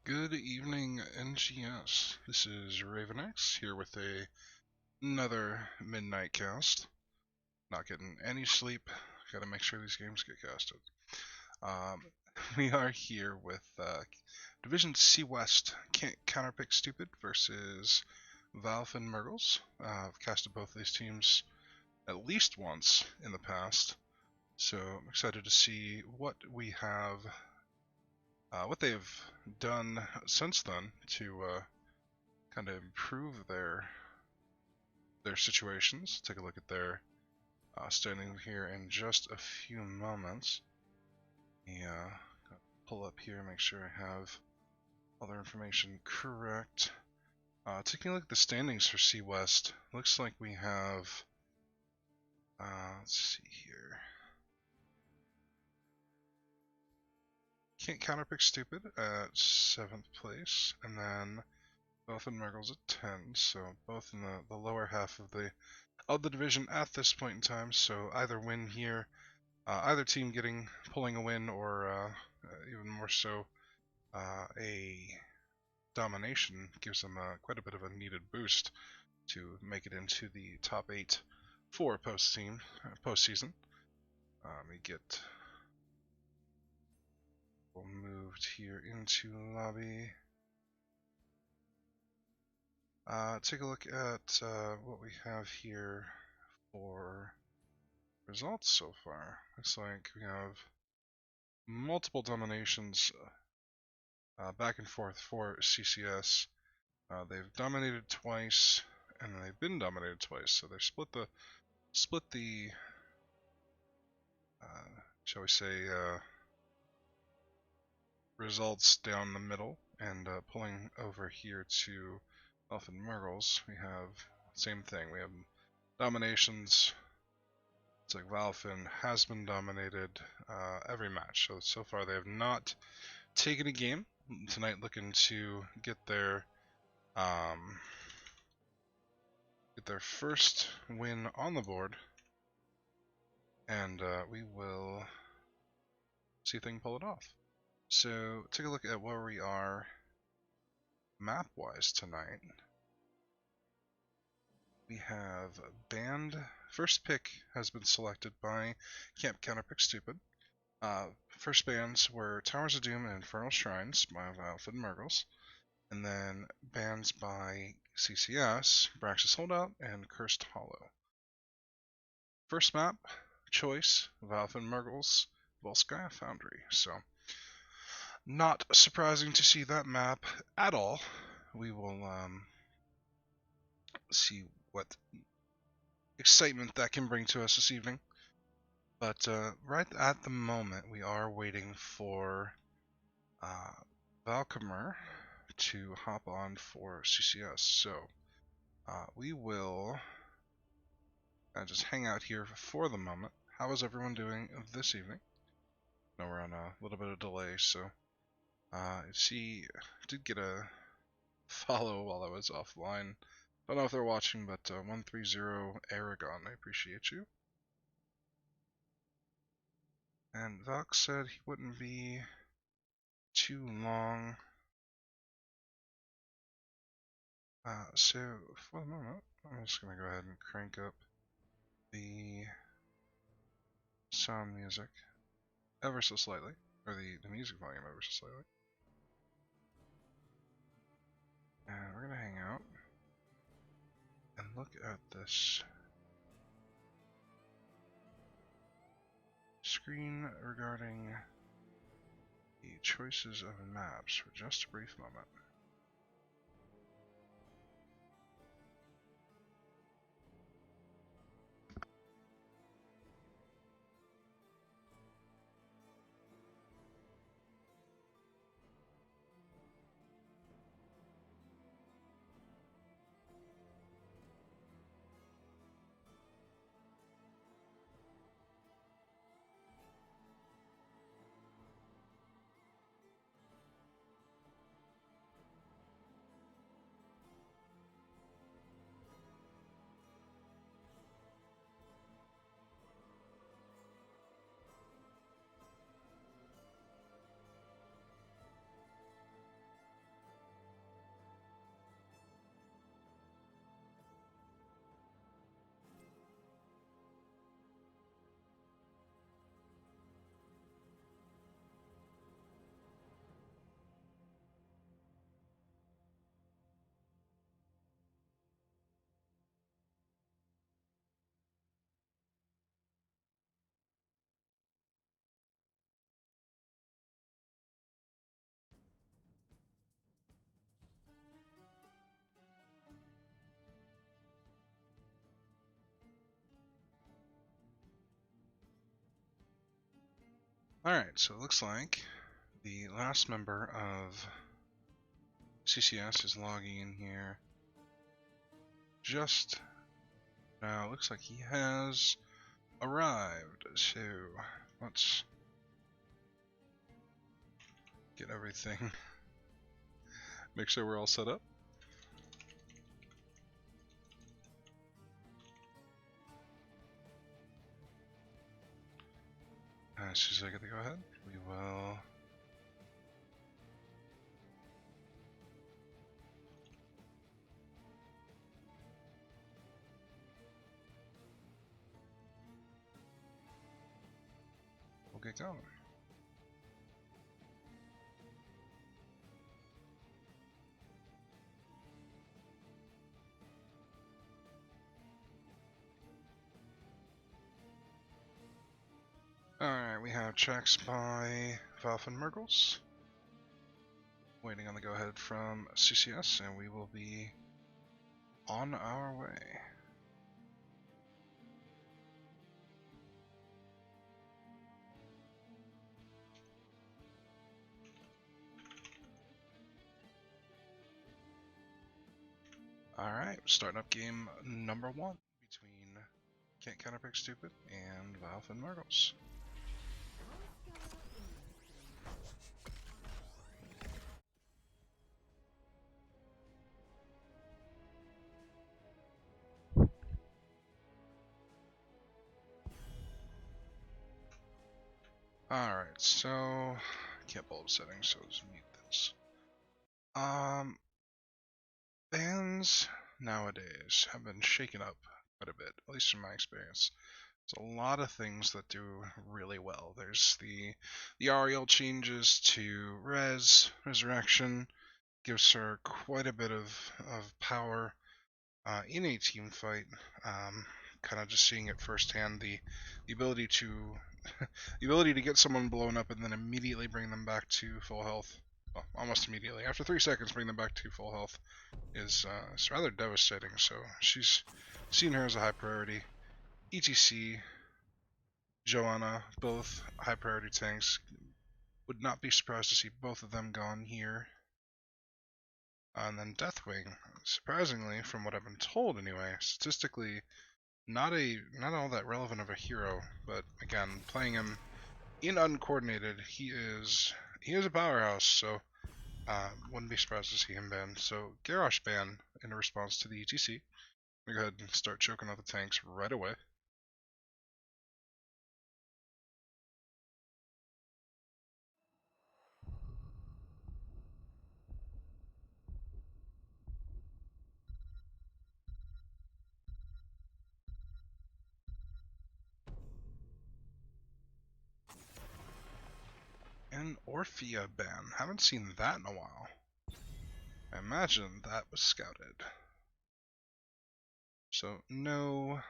Good evening, NGS. This is RavenX here with another midnight cast. Not getting any sleep. Gotta make sure these games get casted. Um, we are here with Division C West Counterpick Stupid versus VileFin Mrgles. I've casted both of these teams at least once in the past, so I'm excited to see what we have. What they've done since then to kind of improve their situations. Take a look at their standing here in just a few moments. Yeah, pull up here, make sure I have all their information correct. Taking a look at the standings for C West, looks like we have. Let's see here. Can't Counterpick Stupid at 7th place, and then both in Mrgles at 10, so both in the lower half of the division at this point in time. So either win here, either team pulling a win, or even more so, a domination gives them quite a bit of a needed boost to make it into the top 8 for postseason. Let me get moved here into lobby. Take a look at what we have here for results so far. Looks like we have multiple dominations back and forth for CCS. They've dominated twice, and they've been dominated twice. So they split the shall we say, results down the middle, and pulling over here to VileFin Mrgles, we have same thing. We have dominations. It's like VileFin has been dominated every match. So far they have not taken a game. Tonight looking to get their first win on the board, and we will see if they can pull it off. So take a look at where we are map-wise tonight. We have banned. First pick has been selected by Counterpick Stupid. First bans were Towers of Doom and Infernal Shrines by VileFin Mrgles, and then bans by CCS, Braxis Holdout, and Cursed Hollow. First map choice, VileFin Mrgles, Volskaya Foundry. So, not surprising to see that map at all. We will see what excitement that can bring to us this evening. But right at the moment, we are waiting for Valkymer to hop on for CCS. So we will just hang out here for the moment. How is everyone doing this evening? I know we're on a little bit of delay, so did get a follow while I was offline. Don't know if they're watching, but 130 Aragon, I appreciate you. And Valk said he wouldn't be too long. So for the moment, I'm just gonna go ahead and crank up the sound music ever so slightly, or the music volume ever so slightly. And we're gonna hang out and look at this screen regarding the choices of maps for just a brief moment. Alright, so it looks like the last member of CCS is logging in here just now. Looks like he has arrived, so let's get everything, make sure we're all set up. As soon as I get to go ahead, we will get going. Alright, we have checks by VileFin Mrgles. Waiting on the go-ahead from CCS, and we will be on our way. Alright, starting up game number 1 between Can't Counterpick Stupid and VileFin Mrgles. Alright, so can't pull up settings, so let's mute this. Bans nowadays have been shaken up quite a bit, at least in my experience. There's a lot of things that do really well. There's the Ariel changes to Resurrection, gives her quite a bit of power in a team fight. Kind of just seeing it firsthand, the ability to the ability to get someone blown up and then immediately bring them back to full health. Well, almost immediately. After 3 seconds, bring them back to full health is it's rather devastating. So she's seen her as a high priority. ETC, Joanna, both high priority tanks. Would not be surprised to see both of them gone here. And then Deathwing, surprisingly, from what I've been told anyway, statistically not all that relevant of a hero, but again, playing him in uncoordinated, he is a powerhouse, so wouldn't be surprised to see him banned. So Garrosh ban in response to the ETC. We go ahead and start choking out the tanks right away. And Orphea ban. Haven't seen that in a while. I imagine that was scouted. So no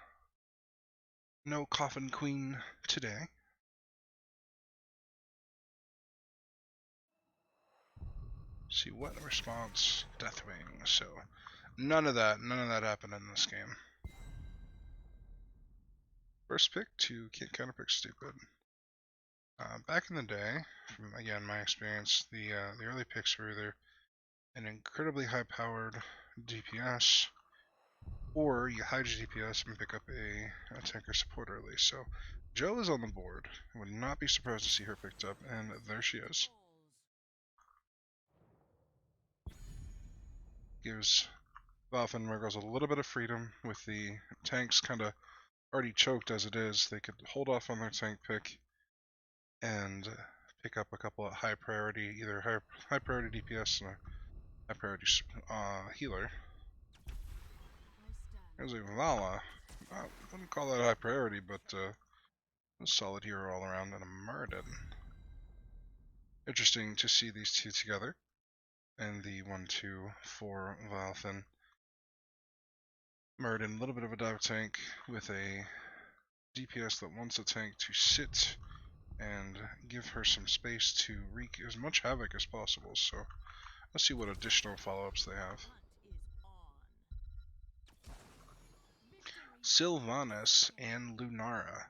Coffin Queen today. See what response? Deathwing. So none of that happened in this game. First pick to Can't Counterpick Stupid. Back in the day, from again my experience, the early picks were either an incredibly high-powered DPS, or you hide your DPS and pick up a tanker support early. So Jo is on the board. I would not be surprised to see her picked up, and there she is. Gives VileFin Mrgles a little bit of freedom with the tanks kind of already choked as it is. They could hold off on their tank pick and pick up a couple of high priority, either high priority DPS and a high priority healer. There's a Vala. I wouldn't call that a high priority, but a solid hero all around, and a Murden. Interesting to see these two together. And the 1-2 for VileFin. Murden, a little bit of a dive tank with a DPS that wants a tank to sit and give her some space to wreak as much havoc as possible. So let's see what additional follow-ups they have. Sylvanas and Lunara.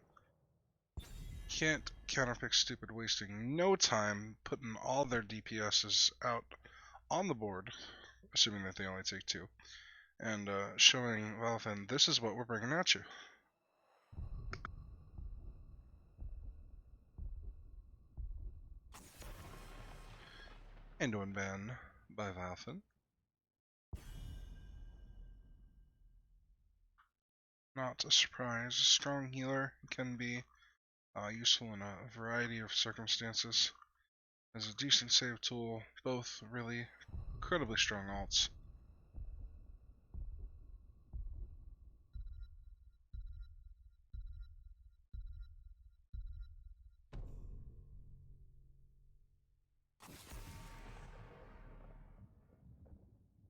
can't counterpick stupid, wasting no time putting all their DPSs out on the board, assuming that they only take 2, and showing VileFin this is what we're bringing at you. And one ban by VileFin. Not a surprise. A strong healer can be useful in a variety of circumstances. As a decent save tool, both really incredibly strong alts.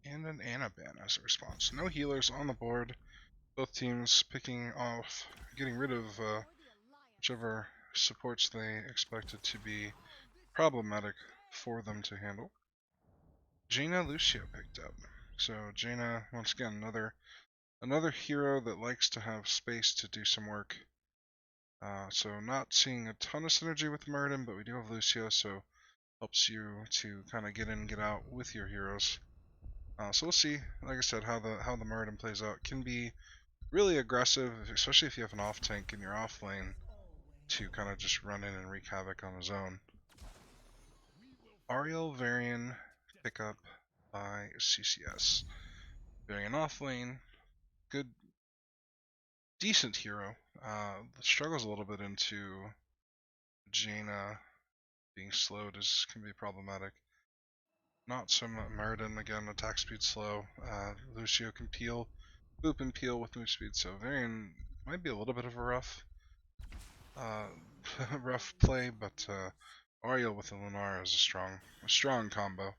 And an Ana ban as a response. No healers on the board. Both teams picking off, getting rid of whichever supports they expected to be problematic for them to handle. Jaina Lucio picked up. So Jaina, once again, another hero that likes to have space to do some work. So not seeing a ton of synergy with Mrgles, but we do have Lucio, so helps you to kind of get in and get out with your heroes. So we'll see, like I said, how the Mrgles plays out. Can be really aggressive, especially if you have an off tank in your off lane to kind of just run in and wreak havoc on his own. Ariel Varian pickup by CCS. Varian off lane, good, decent hero. Struggles a little bit into Jaina being slowed can be problematic. Not so much Mrgles, again, attack speed slow. Lucio can peel, boop and peel with move speed, so Varian might be a little bit of a rough rough play, but Ariel with the Lunar is a strong combo.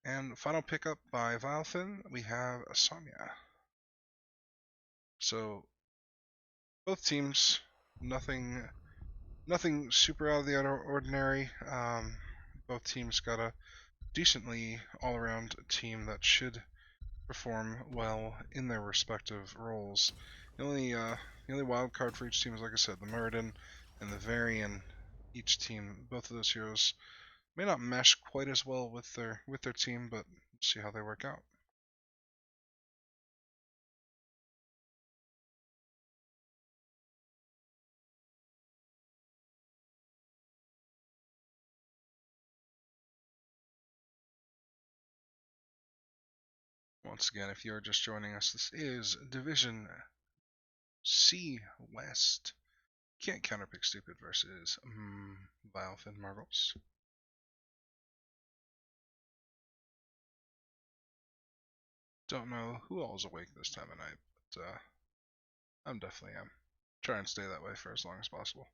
And final pickup by VileFin, we have Sonya. So both teams, nothing super out of the ordinary. Both teams got a decently all-around team that should perform well in their respective roles. The only wild card for each team is, like I said, the Mrgles and the Varian. Each team, both of those heroes, may not mesh quite as well with their team, but we'll see how they work out. Once again, if you're just joining us, this is Division C West. Can't counterpick stupid versus VileFin Mrgles. Don't know who all is awake this time of night, but I'm definitely am. Try and stay that way for as long as possible.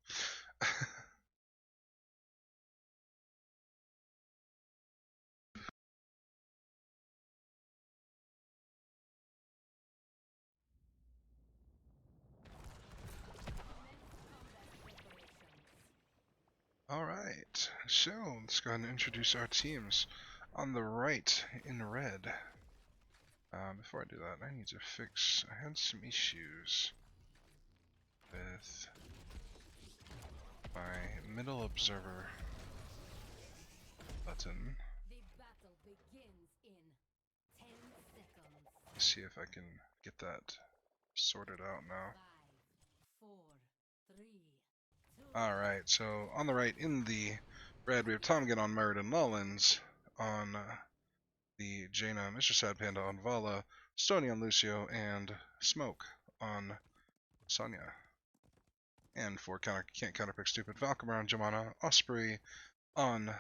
Alright, so let's go ahead and introduce our teams. On the right, in red. Before I do that, I need to fix, I had some issues with my middle observer button. Let's see if I can get that sorted out now. Alright, so on the right in the red we have Tomgen on Mrgles and Lullins, on the Jaina, Mr. Sad Panda on Vala, Stony on Lucio, and Smoke on Sonya. And for can't counterpick stupid, Valkyrie on Jamana, Osprey on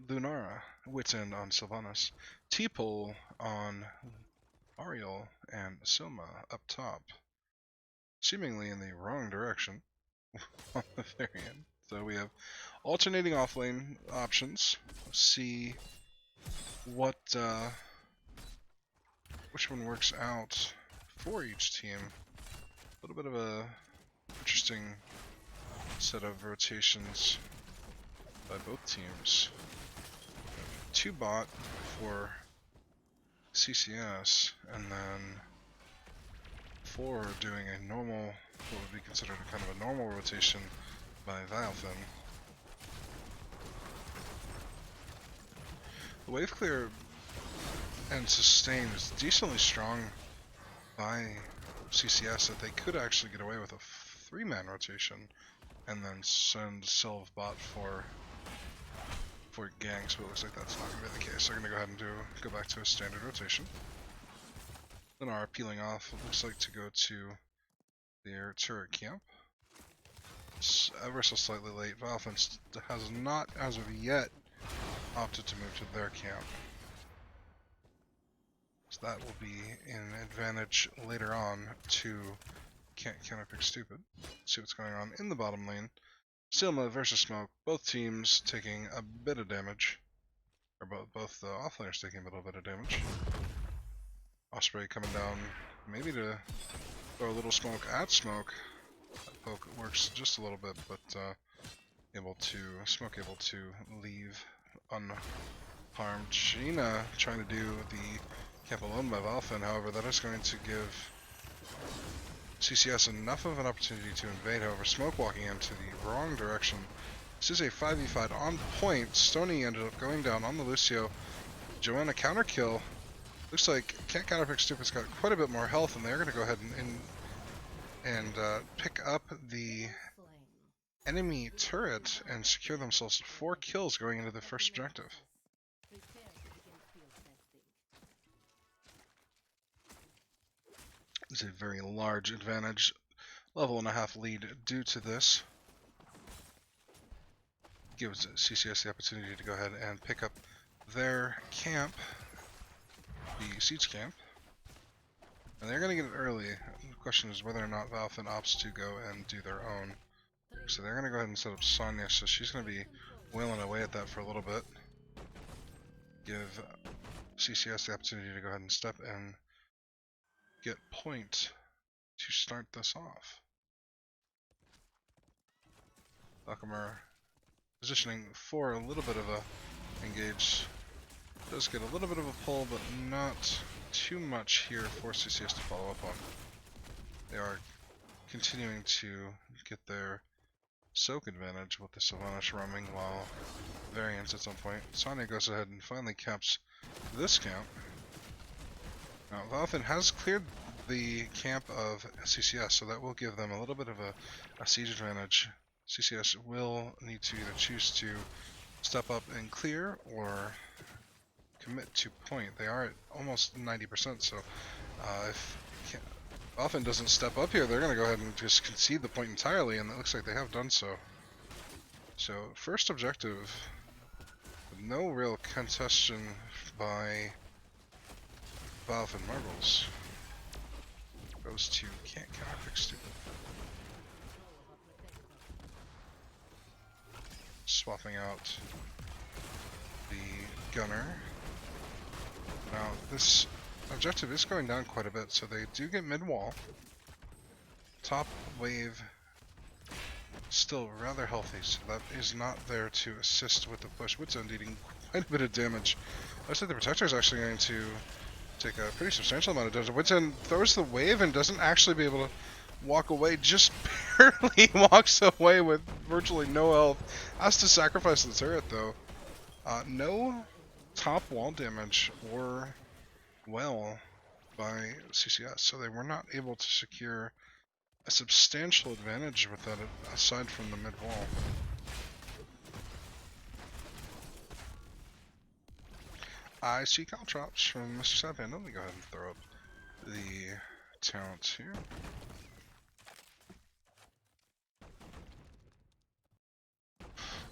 Lunara, Witten on Sylvanas, T-Pole on Ariel, and Silma up top. Seemingly in the wrong direction on the Varian. So we have alternating offlane options. Let's see what which one works out for each team. A little bit of a interesting set of rotations by both teams. 2 bot for CCS, and then 4 doing a normal, what would be considered a kind of a normal rotation by VileFin. The wave clear and sustain is decently strong by CCS that they could actually get away with a 3-man rotation and then send Sylvbot for ganks, but it looks like that's not going to be the case. They're going to go ahead and go back to a standard rotation. Then are peeling off, it looks like, to go to their turret camp. It's ever so slightly late. VileFin has not, as of yet, opted to move to their camp. So that will be an advantage later on to Counterpick Stupid. See what's going on in the bottom lane. Silma versus Smoke, both teams taking a bit of damage. Or both the offlaners taking a little bit of damage. Osprey coming down, maybe to throw a little smoke at Smoke. That poke works just a little bit, but Smoke able to leave unharmed. Sheena trying to do the camp alone by VileFin, however, that is going to give CCS enough of an opportunity to invade. However, Smoke walking into the wrong direction. This is a 5v5 on point. Stony ended up going down on the Lucio. Joanna counter kill. Looks like Counterpick Stupid's got quite a bit more health, and they're going to go ahead and pick up the enemy turret and secure themselves 4 kills going into the first objective. It's a very large advantage, level and a half lead due to this. Gives CCS the opportunity to go ahead and pick up their camp, the siege camp, and they're going to get it early. The question is whether or not VileFin opts to go and do their own. So they're going to go ahead and set up Sonya, so she's going to be wailing away at that for a little bit. Give CCS the opportunity to go ahead and step and get point to start this off. Valkymer positioning for a little bit of a engage. Does get a little bit of a pull, but not too much here for CCS to follow up on. They are continuing to get their soak advantage with the Sylvanas roaming while variance at some point. Sonya goes ahead and finally caps this camp. Now, VileFin has cleared the camp of CCS, so that will give them a little bit of a siege advantage. CCS will need to either choose to step up and clear or commit to point. They are at almost 90%, so if VileFin doesn't step up here, they're going to go ahead and just concede the point entirely, and it looks like they have done so. So, first objective, no real contestation by VileFin Mrgles. Goes to Counterpick Stupid. Swapping out the gunner. Now, this objective is going down quite a bit, so they do get mid-wall. Top wave still rather healthy, so that is not there to assist with the push. Woodsend eating quite a bit of damage. Looks like the Protector is actually going to take a pretty substantial amount of damage. Woodsend throws the wave and doesn't actually be able to walk away, just barely walks away with virtually no health. Has to sacrifice the turret though. No top wall damage or well by CCS, so they were not able to secure a substantial advantage with that aside from the mid wall. I see caltrops from Mr. Sadpan. Let me go ahead and throw up the talents here.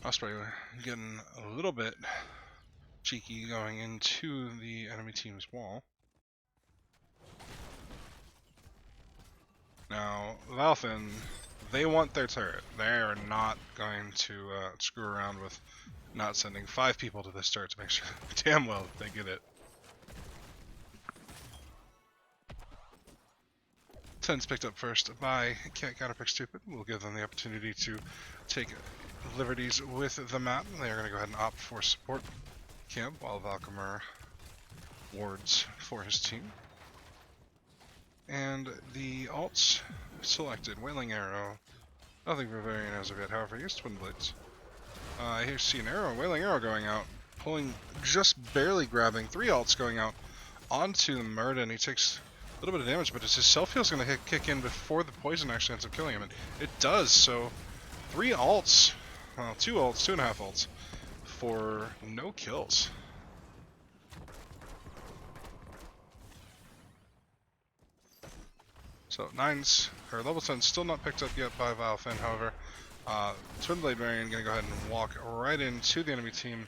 Osprey getting a little bit cheeky going into the enemy team's wall. Now, VileFin, they want their turret. They are not going to screw around with not sending 5 people to this turret to make sure damn well they get it. 10's picked up first by Counterpick Stupid. We'll give them the opportunity to take liberties with the map. They are going to go ahead and opt for support camp while Valkymer wards for his team. And the alts selected: Wailing Arrow, Nothing Bavarian as of yet, however, he has Twin Blades. I hear see an arrow, Wailing Arrow going out, pulling, just barely grabbing, 3 ults going out onto Mrgles. He takes a little bit of damage, but his self-heal's going to kick in before the poison actually ends up killing him, and it does, so 3 ults, well, 2 ults, 2.5 ults, for no kills. So 9's, or level 10's still not picked up yet by VileFin, however. Twin Blade Varian gonna go ahead and walk right into the enemy team.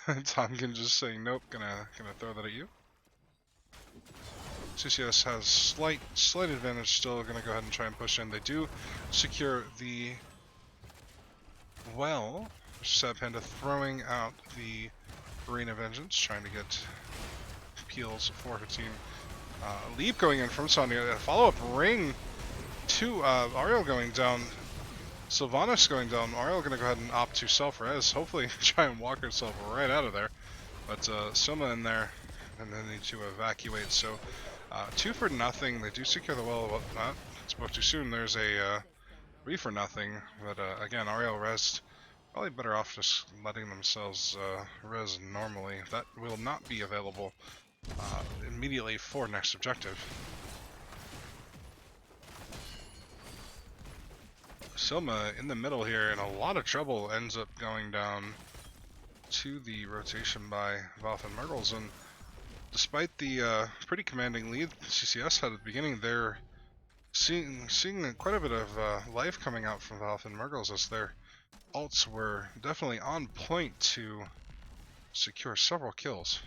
Tomkin just saying nope, gonna throw that at you. CCS has slight advantage still, gonna go ahead and try and push in. They do secure the well. Sad Panda throwing out the Arena Vengeance, trying to get peels for her team. Leap going in from Sonya, a follow-up ring to Ariel going down, Sylvanas going down. Ariel gonna go ahead and opt to self-res, hopefully try and walk herself right out of there. But Silma in there, and then need to evacuate, so 2 for nothing. They do secure the well, not spoke too soon. There's a 3 for nothing, but again, Ariel res, probably better off just letting themselves res normally. That will not be available immediately for next objective. Silma in the middle here in a lot of trouble, ends up going down to the rotation by VileFin Mrgles, and despite the pretty commanding lead CCS had at the beginning, they're seeing quite a bit of life coming out from VileFin Mrgles, as their ults were definitely on point to secure several kills.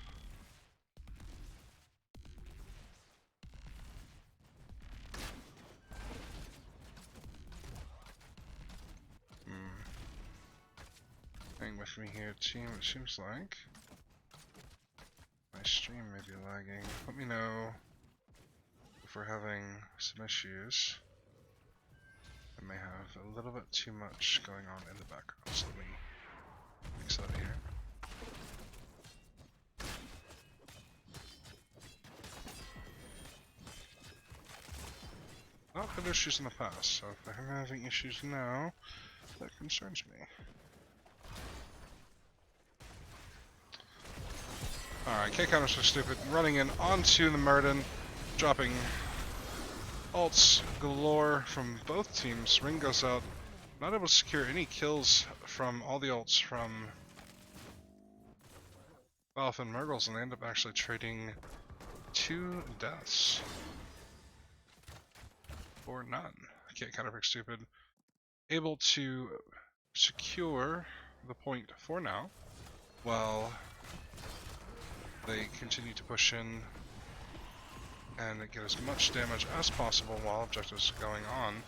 Hang with me here, team. It seems like my stream may be lagging. Let me know if we're having some issues. I may have a little bit too much going on in the background, so let me fix that here. Not had issues in the past, so if I'm having issues now, that concerns me. Alright, K-Counters are stupid. Running in onto the Mrgles, dropping ults galore from both teams. Ring goes out. Not able to secure any kills from all the ults from VileFin Mrgles, and they end up actually trading 2 deaths for none. Counterpick stupid. Able to secure the point for now, while they continue to push in and get as much damage as possible while objectives are going on.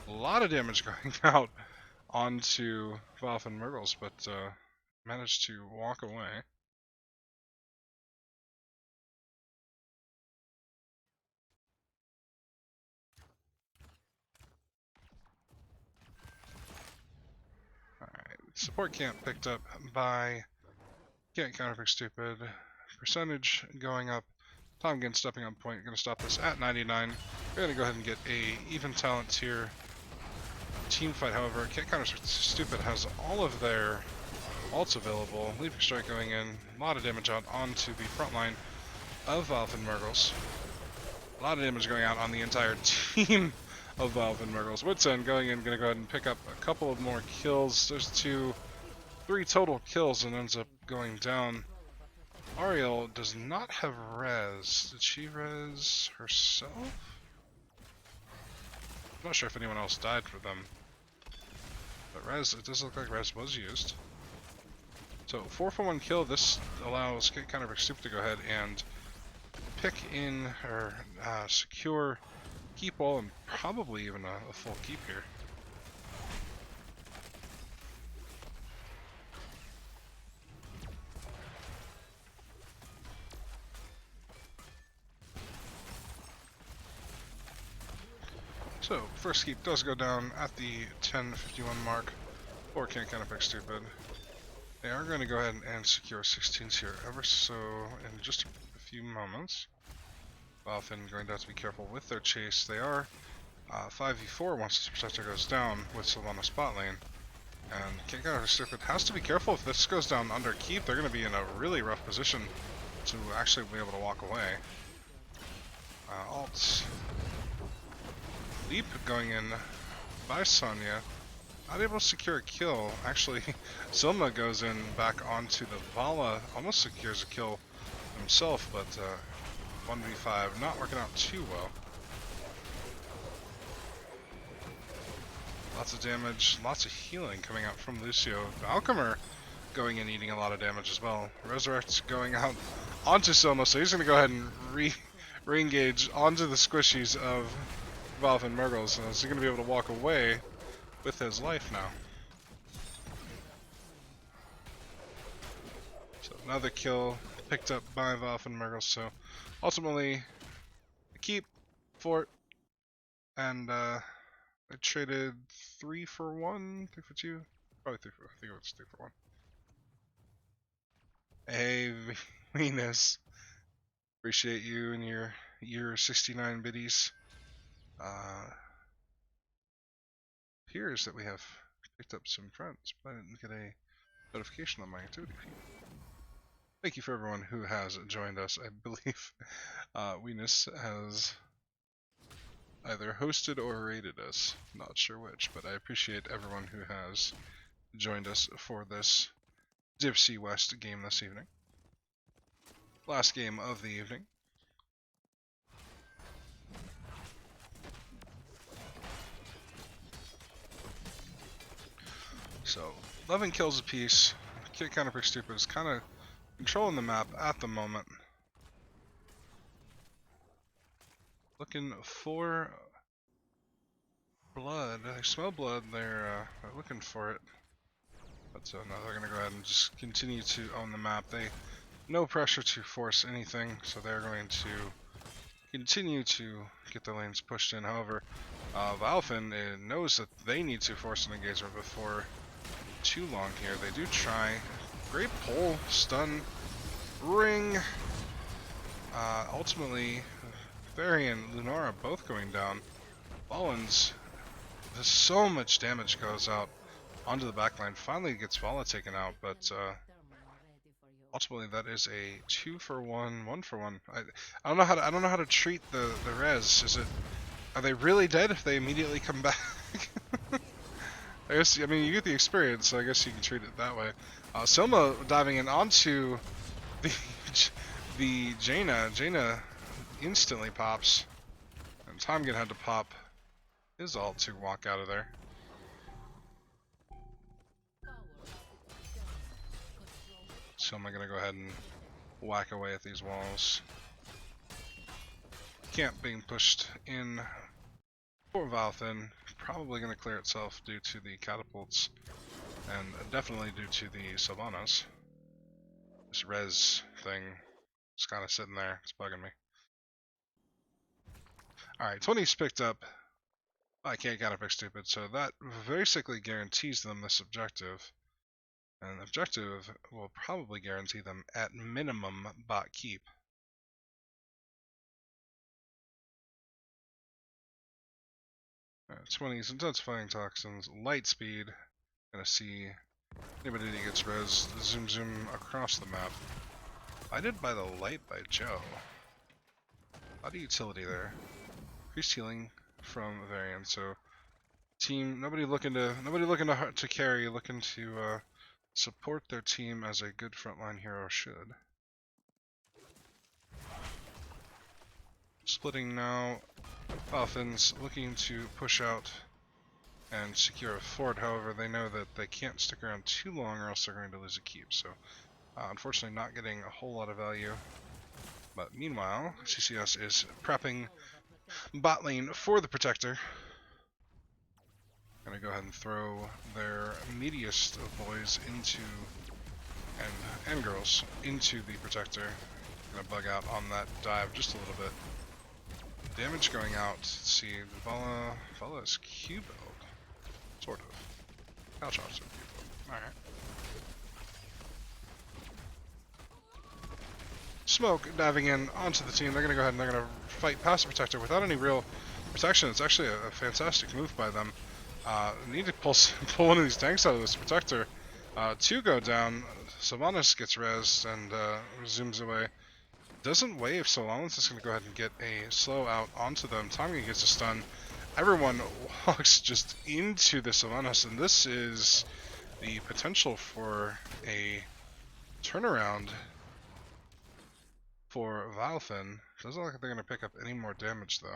A lot of damage going out onto VileFin Mrgles, but managed to walk away. Alright, support camp picked up by Counterpick stupid. Percentage going up. Tomkin stepping on point, going to stop this at 99. We're going to go ahead and get a even talent tier team fight, however. Counterpick stupid has all of their ults available. Leaping Strike going in, a lot of damage out onto the front line of VileFin Mrgles. A lot of damage going out on the entire team of VileFin Mrgles. Wits End going in, going to go ahead and pick up a couple of more kills. There's 3 total kills, and ends up going down. Ariel does not have res. Did she res herself? I'm not sure if anyone else died for them. But res, it does look like res was used. So 4 for 1 kill. This allows Counterpick Stupid to go ahead and pick in or secure keep all, and probably even a full keep here. So, first keep does go down at the 10:51 mark for Counterpick Stupid. They are going to go ahead and secure 16s here ever so in just a few moments. VileFin going to have to be careful with their chase. They are 5v4 once the protector goes down with Sylvanas spot lane. And Can't Counterpick Stupid has to be careful. If this goes down under keep, they're going to be in a really rough position to actually be able to walk away. Alt leap going in by Sonya. Not able to secure a kill. Actually, Zilma goes in back onto the Vala. Almost secures a kill himself, but 1v5 not working out too well. Lots of damage, lots of healing coming out from Lucio. Alchemer going in eating a lot of damage as well. Resurrect's going out onto Silma, so he's going to go ahead and re-engage onto the squishies of VileFin Mrgles. So he's going to be able to walk away with his life now. So another kill picked up by VileFin Mrgles. So ultimately, keep fort, and I traded 3 for 1, 3 for 2, probably 3 for. I think it was 3 for 1. Hey, Venus, appreciate you and your 69 biddies. Appears that we have picked up some friends, but I didn't get a notification on my activity feed. Thank you for everyone who has joined us. I believe Venus has either hosted or rated us. Not sure which, but I appreciate everyone who has joined us for this Dipsy West game this evening. Last game of the evening. So, 11 kills apiece. Counterpick Stupid is kind of controlling the map at the moment. Looking for blood. I smell blood. They're looking for it. But no, they're going to go ahead and just continue to own the map. No pressure to force anything, so they're going to continue to get the lanes pushed in. However, VileFin knows that they need to force an engagement before too long here. They do try. Great pull, stun, ring. Ultimately, Fairy and Lunara both going down. Ballins, there's so much damage goes out onto the backline. Finally gets Vala taken out, but ultimately that is a 2 for 1, 1 for 1. I don't know how to treat the res. Are they really dead if they immediately come back? I guess, I mean, you get the experience, so I guess you can treat it that way. Silma diving in onto the Jaina. Jaina instantly pops, and Tomgen had to pop his ult to walk out of there. Silma gonna go ahead and whack away at these walls. Camp being pushed in for VileFin, probably going to clear itself due to the catapults, and definitely due to the Sylvanas. This res thing is kind of sitting there, it's bugging me. Alright, 20's picked up. I can't Counterpick Stupid, so that basically guarantees them this objective. And the objective will probably guarantee them, at minimum, bot keep. 20s, intensifying toxins, light speed. Gonna see anybody that gets res, zoom across the map. I did by the light by Joe. A lot of utility there. Increased healing from Varian, so team nobody looking to carry, looking to support their team as a good frontline hero should. Splitting now. VileFin's looking to push out and secure a fort. However, they know that they can't stick around too long or else they're going to lose a keep. So, unfortunately, not getting a whole lot of value. But meanwhile, CCS is prepping bot lane for the Protector. Gonna go ahead and throw their meatiest of boys into, and girls, into the Protector. Gonna bug out on that dive just a little bit. Damage going out. Let's see, Vala is Q build. Sort of. Caltrops are Q build. Alright. Smoke diving in onto the team. They're gonna go ahead and they're gonna fight past the Protector without any real protection. It's actually a fantastic move by them. Need to pull one of these tanks out of this protector. Two go down. Sylvanas gets rezzed and zooms away. Doesn't wave, so Sylvanas is going to go ahead and get a slow out onto them. Tommy gets a stun. Everyone walks just into the Sylvanas, and this is the potential for a turnaround for VileFin. Doesn't look like they're going to pick up any more damage, though.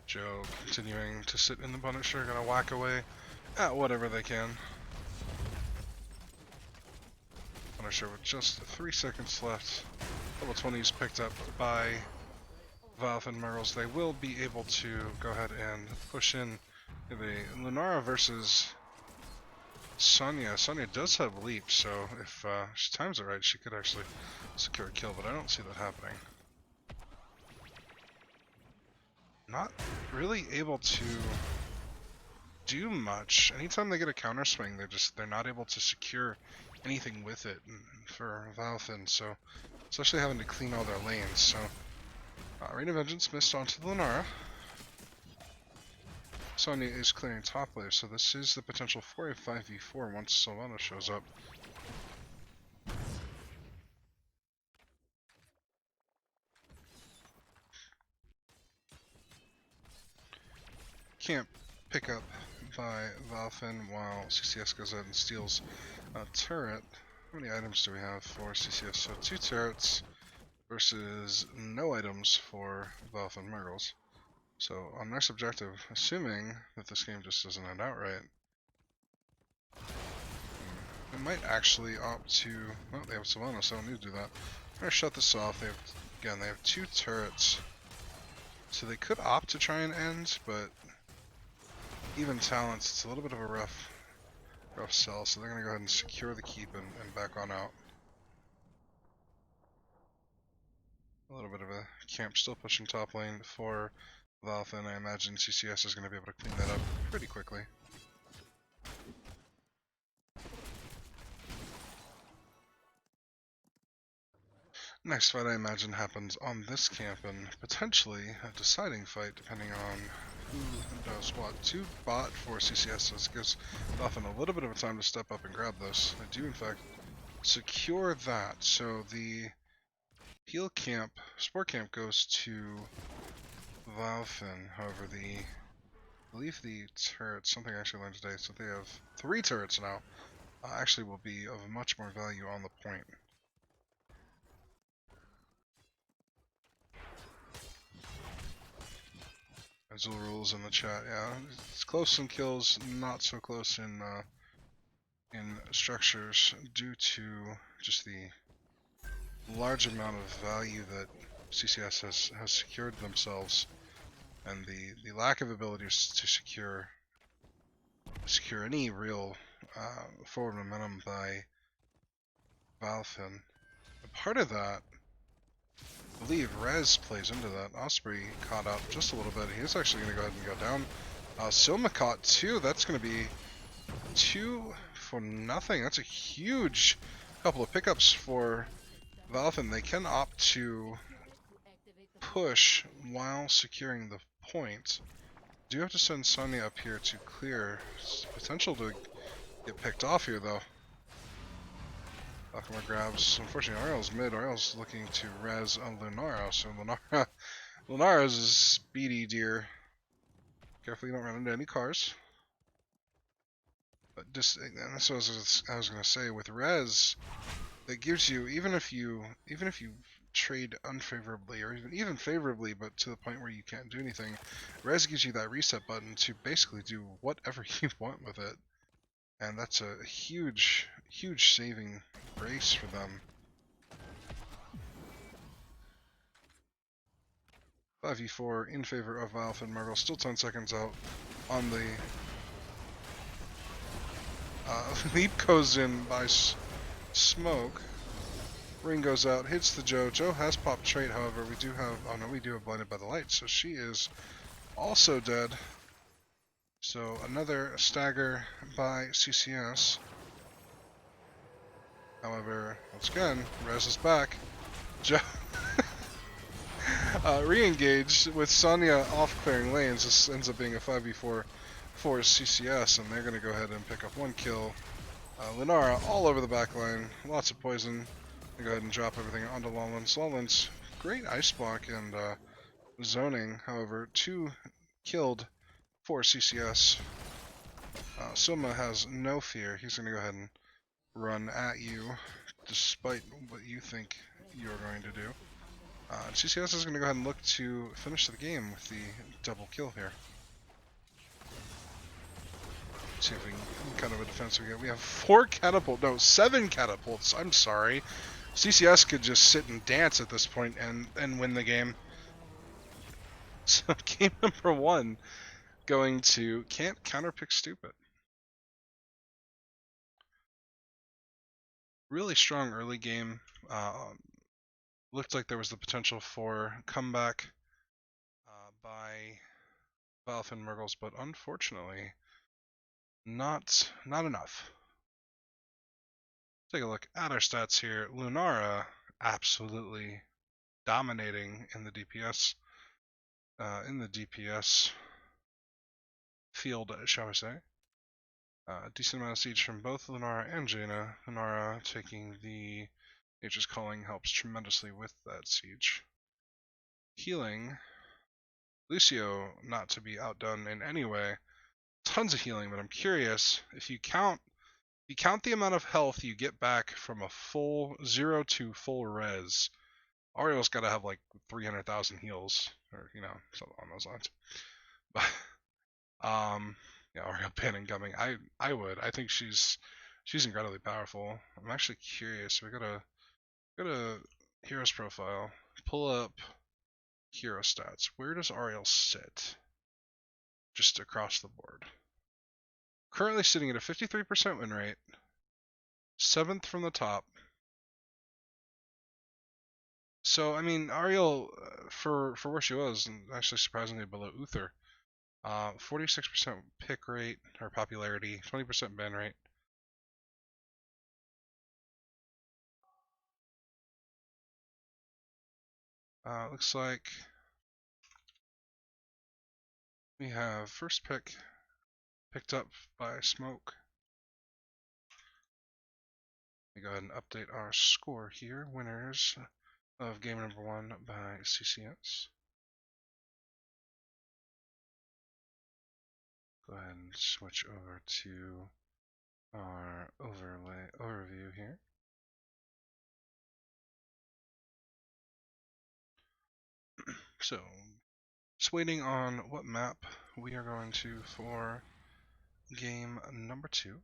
Joe continuing to sit in the Punisher, gonna whack away at whatever they can. Punisher with just 3 seconds left. Level 20 is picked up by VileFin Mrgles. They will be able to go ahead and push in the Lunara versus Sonya. Sonya does have leap, so if she times it right, she could actually secure a kill, but I don't see that happening. Not really able to do much. Anytime they get a counter swing, they're not able to secure anything with it for VileFin, so especially having to clean all their lanes. So Rain of Vengeance missed onto the Lunara. Sonya is clearing top layer, so this is the potential for a 5v4 once Sylvanas shows up. Can't pick up by VileFin while CCS goes out and steals a turret. How many items do we have for CCS? So 2 turrets versus no items for VileFin Mrgles. So on next objective, assuming that this game just doesn't end outright, they might actually opt to. Well, they have Sylvanas, so I don't need to do that. I'm gonna shut this off. They have 2 turrets, so they could opt to try and end, but even talents, it's a little bit of a rough sell, so they're going to go ahead and secure the keep and back on out. A little bit of a camp still pushing top lane for VileFin. I imagine CCS is going to be able to clean that up pretty quickly. Next fight, I imagine, happens on this camp, and potentially a deciding fight depending on who does what. 2 bot for CCS, so this gives VileFin a little bit of a time to step up and grab this. They do, in fact, secure that. So the heal camp, support camp goes to VileFin. However, I believe the turrets, something I actually learned today, so they have 3 turrets now, actually will be of much more value on the point. Azul rules in the chat, yeah. It's close in kills, not so close in structures due to just the large amount of value that CCS has secured themselves, and the lack of abilities to secure any real forward momentum by VileFin. Part of that, I believe Rez plays into that. Osprey caught up just a little bit. He's actually going to go ahead and go down. Silma caught 2. That's going to be 2 for nothing. That's a huge couple of pickups for VileFin. They can opt to push while securing the point. Do have to send Sonya up here to clear. It's potential to get picked off here, though. Akama grabs, unfortunately, Ariel's mid. Ariel's looking to res on Lunara, so Lunara's a speedy deer. Carefully you don't run into any cars. But just, and that's what I was gonna say, with res, it gives you, even if you trade unfavorably, or even favorably, but to the point where you can't do anything, res gives you that reset button to basically do whatever you want with it. And that's a huge saving grace for them. 5v4 in favor of VileFin Mrgles. Still 10 seconds out on the leap goes in by smoke. Ring goes out, hits the Joe. Joe has popped trait, however, we do have blinded by the light, so she is also dead. So another stagger by CCS. However, once again, Rez is back. Re-engage with Sonya off clearing lanes. This ends up being a 5v4 for CCS, and they're going to go ahead and pick up one kill. Lunara all over the back line, lots of poison. Go ahead and drop everything onto Lawlins. Lawlins, great ice block and zoning. However, 2 killed for CCS. Soma has no fear. He's going to go ahead and run at you, despite what you think you're going to do. CCS is going to go ahead and look to finish the game with the double kill here. See if we can kind of a defense we get. We have 7 catapults. I'm sorry. CCS could just sit and dance at this point and win the game. So game number 1 going to can't counterpick stupid. Really strong early game. Looked like there was the potential for comeback by VileFin Mrgles, but unfortunately not enough. Take a look at our stats here. Lunara absolutely dominating in the DPS field, shall we say. Decent amount of siege from both Lunara and Jaina. Lunara taking the Nature's Calling helps tremendously with that siege. Healing. Lucio not to be outdone in any way. Tons of healing, but I'm curious if you count the amount of health you get back from a full 0 to full res. Ariel's got to have like 300,000 heals, or something on those lines. But yeah, Ariel banning coming. I would. I think she's incredibly powerful. I'm actually curious. We got a hero's profile. Pull up hero stats. Where does Ariel sit? Just across the board. Currently sitting at a 53% win rate. 7th from the top. So I mean, Ariel, for where she was, actually surprisingly below Uther. 46% pick rate or popularity, 20% ban rate. Looks like we have first pick picked up by Smoke. Let me go ahead and update our score here. Winners of game number 1 by CCS. Go ahead and switch over to our overview here. So, just waiting on what map we are going to for game number 2.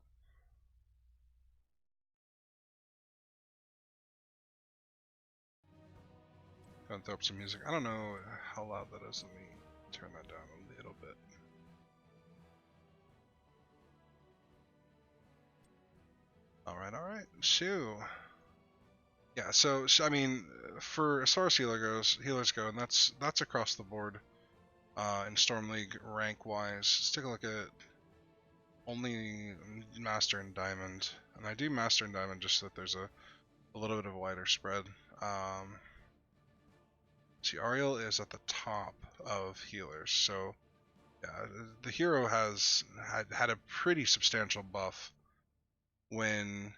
Gonna throw up some music. I don't know how loud that is. Let me turn that down a little bit. Alright. So, yeah, so I mean, for as far as healers go, and that's across the board in Storm League rank wise. Let's take a look at only Master and Diamond, and I do Master and Diamond just so that there's a little bit of a wider spread. See, Ariel is at the top of healers, so yeah, the hero has had a pretty substantial buff when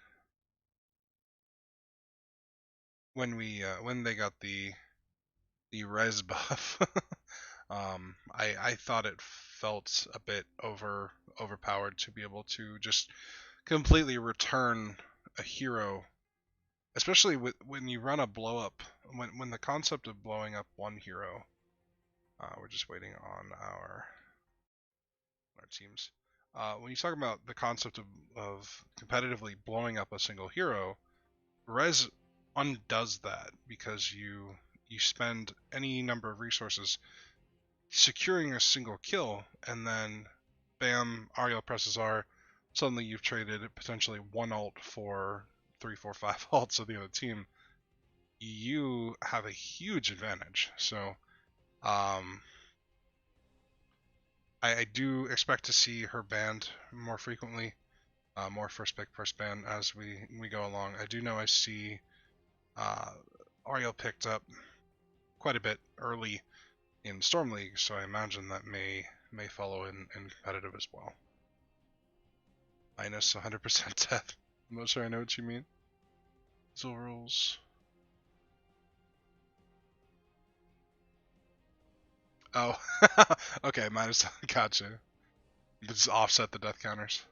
they got the res buff. I thought it felt a bit overpowered to be able to just completely return a hero, especially when you run a blow up. When the concept of blowing up one hero, we're just waiting on our teams. When you talk about the concept of competitively blowing up a single hero, res undoes that because you spend any number of resources securing a single kill, and then bam, Ariel presses R, suddenly you've traded potentially 1 ult for 3, 4, 5 ults of the other team. You have a huge advantage. So I do expect to see her banned more frequently. more first pick, first ban as we go along. I do know I see Ariel picked up quite a bit early in Storm League, so I imagine that may follow in competitive as well. Minus 100% death. I'm not sure I know what you mean. Zil rules. Oh, okay, minus. Gotcha. Just offset the death counters.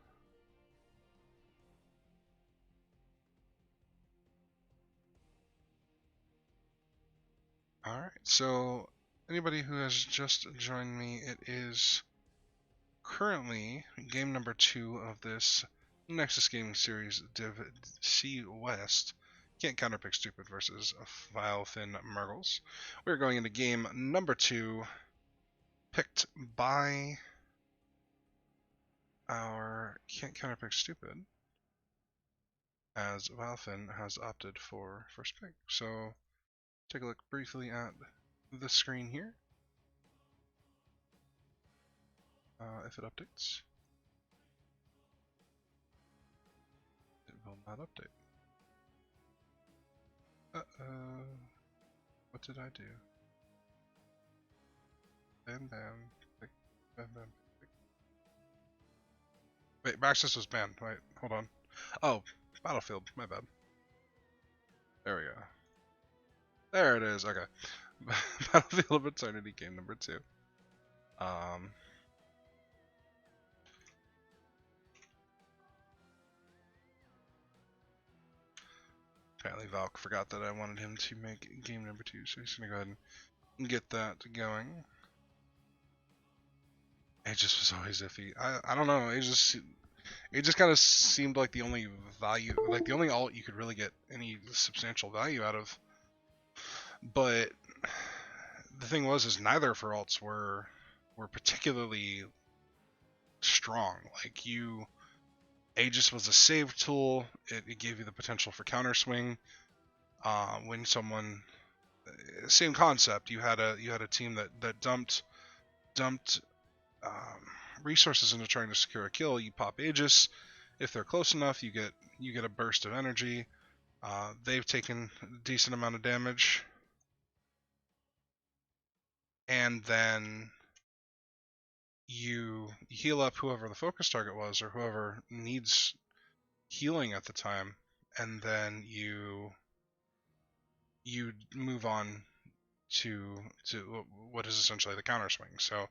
Alright, so anybody who has just joined me, it is currently game number 2 of this Nexus Gaming Series Div C West. Can't counterpick stupid versus VileFin Mrgles. We're going into game number 2, picked by our Can't Counterpick Stupid, as VileFin has opted for first pick. So take a look briefly at the screen here. If it updates, it will not update. What did I do? Ban, pick, ban, pick. Wait, Maxis was banned. Wait, hold on. Oh, Battlefield, my bad. There we go. There it is, okay. Battlefield of Eternity game number 2. Apparently Valk forgot that I wanted him to make game number 2, so he's gonna go ahead and get that going. Aegis was always iffy. I don't know, it just kind of seemed like the only value, like the only alt you could really get any substantial value out of. But the thing is neither of her alts were particularly strong. Like Aegis was a save tool. It gave you the potential for counter swing. When someone, same concept. You had a team that dumped resources into trying to secure a kill. You pop Aegis. If they're close enough, you get a burst of energy. They've taken a decent amount of damage, and then you heal up whoever the focus target was or whoever needs healing at the time, and then you move on to what is essentially the counter swing. So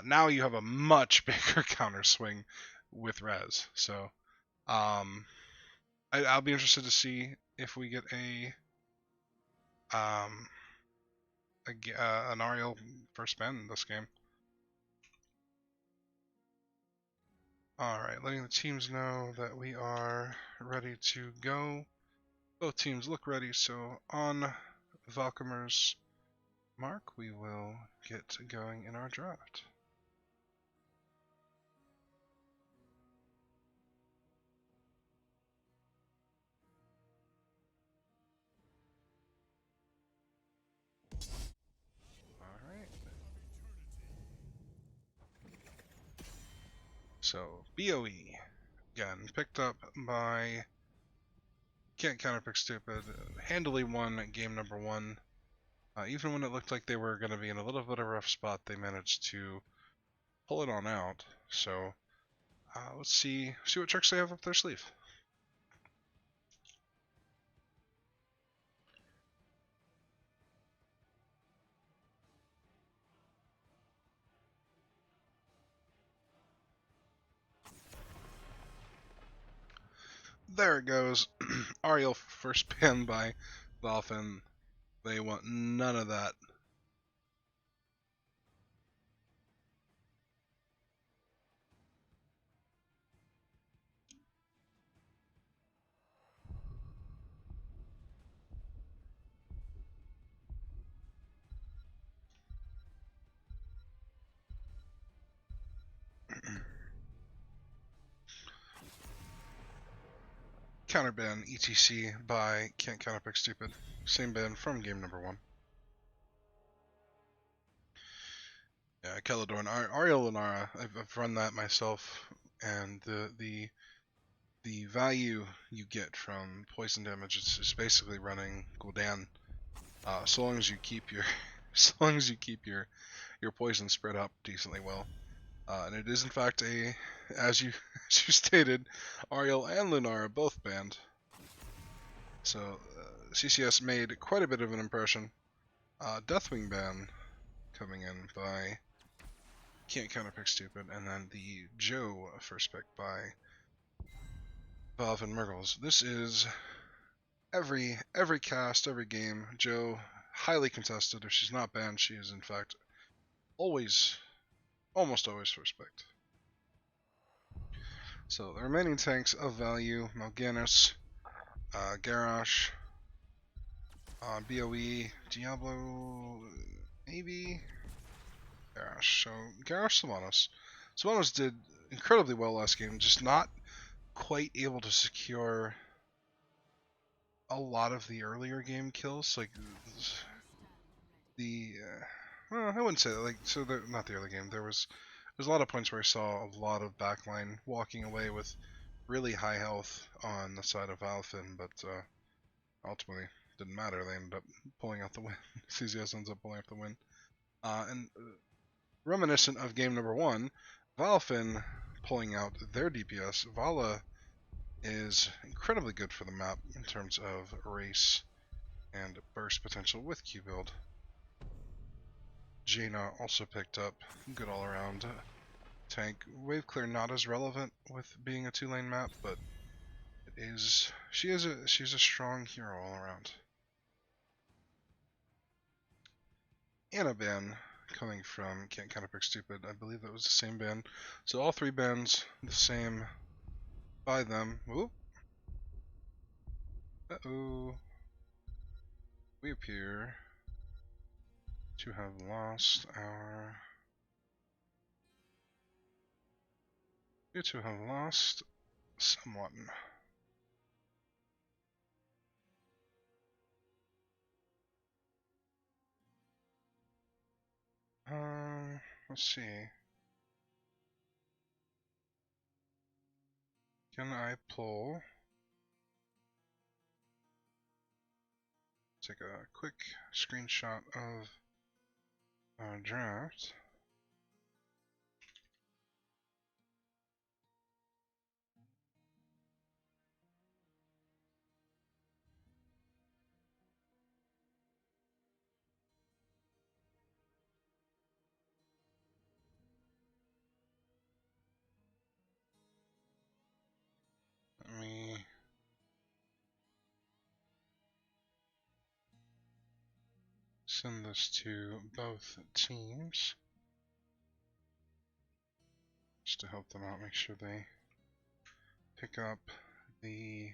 now you have a much bigger counter swing with res. So I'll be interested to see if we get an Ariel first ban in this game. Alright, letting the teams know that we are ready to go. Both teams look ready, so on Valkymer's mark, we will get going in our draft. Alright. So, BOE. Again, picked up by Can't Counterpick Stupid. Handily won game number 1. Even when it looked like they were going to be in a little bit of a rough spot, they managed to pull it on out. So, let's see what tricks they have up their sleeve. There it goes. Ariel first ban by VileFin. They want none of that. Counter ban ETC by Can't Counterpick Stupid. Same ban from game number 1. Yeah, Celadorn, Ariel Lunara. I've run that myself, and the the value you get from poison damage is basically running Gul'dan. So long as you keep your your poison spread up decently well. And it is in fact as you stated, Ariel and Lunar are both banned. So CCS made quite a bit of an impression. Deathwing ban coming in by Can't Counterpick Stupid, and then the Joe first pick by VileFin Mrgles. This is every cast, every game. Joe highly contested. If she's not banned, she is in fact almost always first picked. So the remaining tanks of value: Mal'Ganis, Garrosh, BOE, Diablo, maybe Garrosh. So Garrosh, Sylvanas. Sylvanas did incredibly well last game, just not quite able to secure a lot of the earlier game kills. Like the, well, I wouldn't say that. Like, so not the early game. There's a lot of points where I saw a lot of backline walking away with really high health on the side of VileFin, but ultimately didn't matter. They ended up pulling out the win. CCS ends up pulling out the win. And reminiscent of game number 1, VileFin pulling out their DPS. Vala is incredibly good for the map in terms of race and burst potential with Q build. Jaina also picked up good all around tank. Wave clear not as relevant with being a 2-lane map, but it is she's a strong hero all around. Anna ban coming from Can't Counterpick Stupid. I believe that was the same ban. So all 3 bans the same by them. Whoop. Uh-oh. We appear to have lost our... We to have lost someone. Let's see. Can I pull? Take a quick screenshot of our draft. Let me send this to both teams just to help them out, make sure they pick up the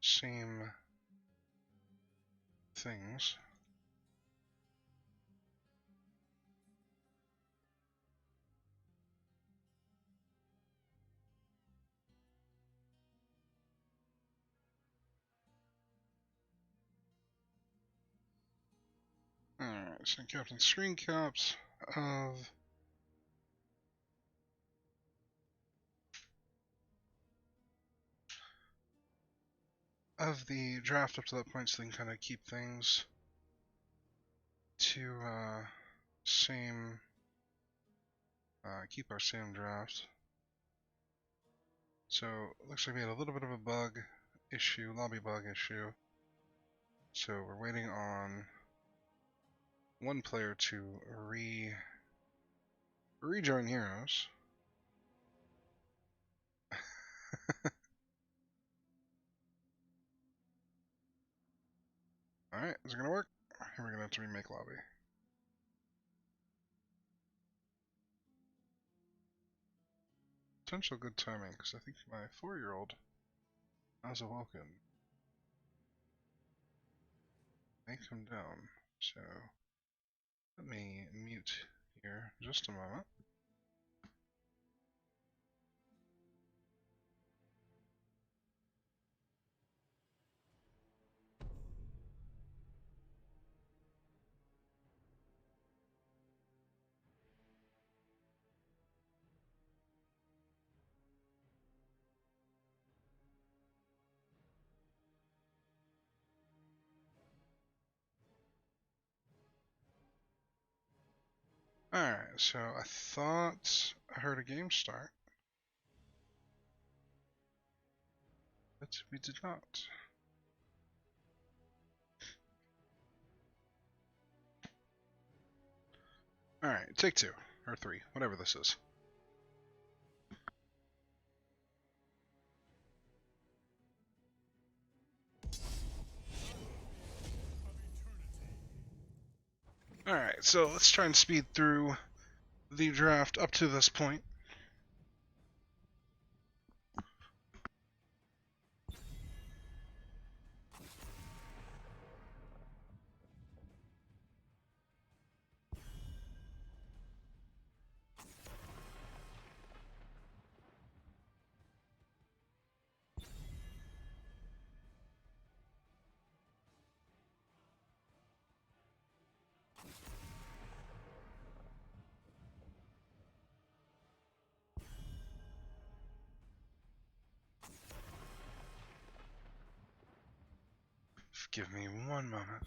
same things. Alright, so Captain screen caps of the draft up to that point, so they can kind of keep things to same keep our same draft. So it looks like we had a little bit of a bug issue, lobby bug issue. So we're waiting on one player to rejoin Heroes. Alright, is it gonna work? We're gonna have to remake lobby. Potential good timing, because I think my 4-year-old has awoken. May come down, so let me mute here just a moment. Alright, so I thought I heard a game start, but we did not. Alright, take 2, or 3, whatever this is. Alright, so let's try and speed through the draft up to this point. Give me one moment.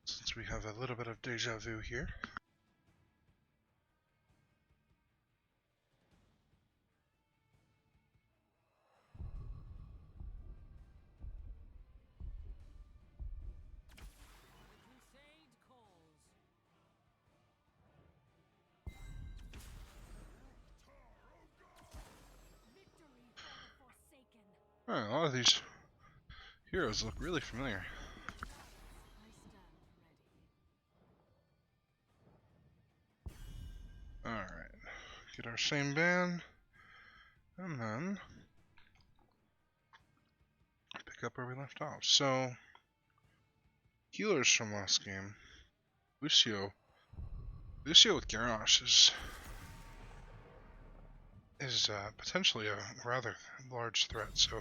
Since we have a little bit of deja vu here. Alright, a lot of these heroes look really familiar. Alright, get our same band, and then pick up where we left off. So, healers from last game. Lucio with Garrosh is potentially a rather large threat. So,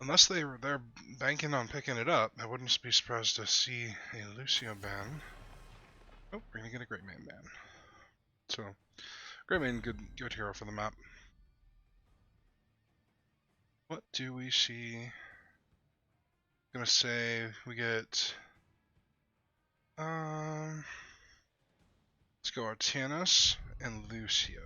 unless they're banking on picking it up, I wouldn't be surprised to see a Lucio ban. Oh, we're gonna get a Great Man ban. So, Great Man, good hero for the map. What do we see? I'm gonna say we get let's go Artanis and Lucio.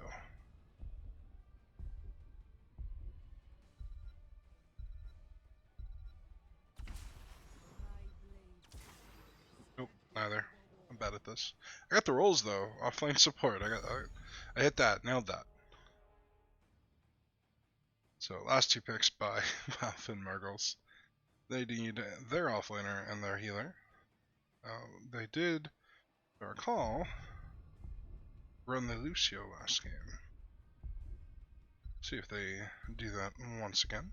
Nope, neither. I'm bad at this. I got the rolls though. Offlane support. I hit that, nailed that. So last 2 picks by VileFin Mrgles. They need their offlaner and their healer. They did, if I recall, run the Lucio last game. See if they do that once again.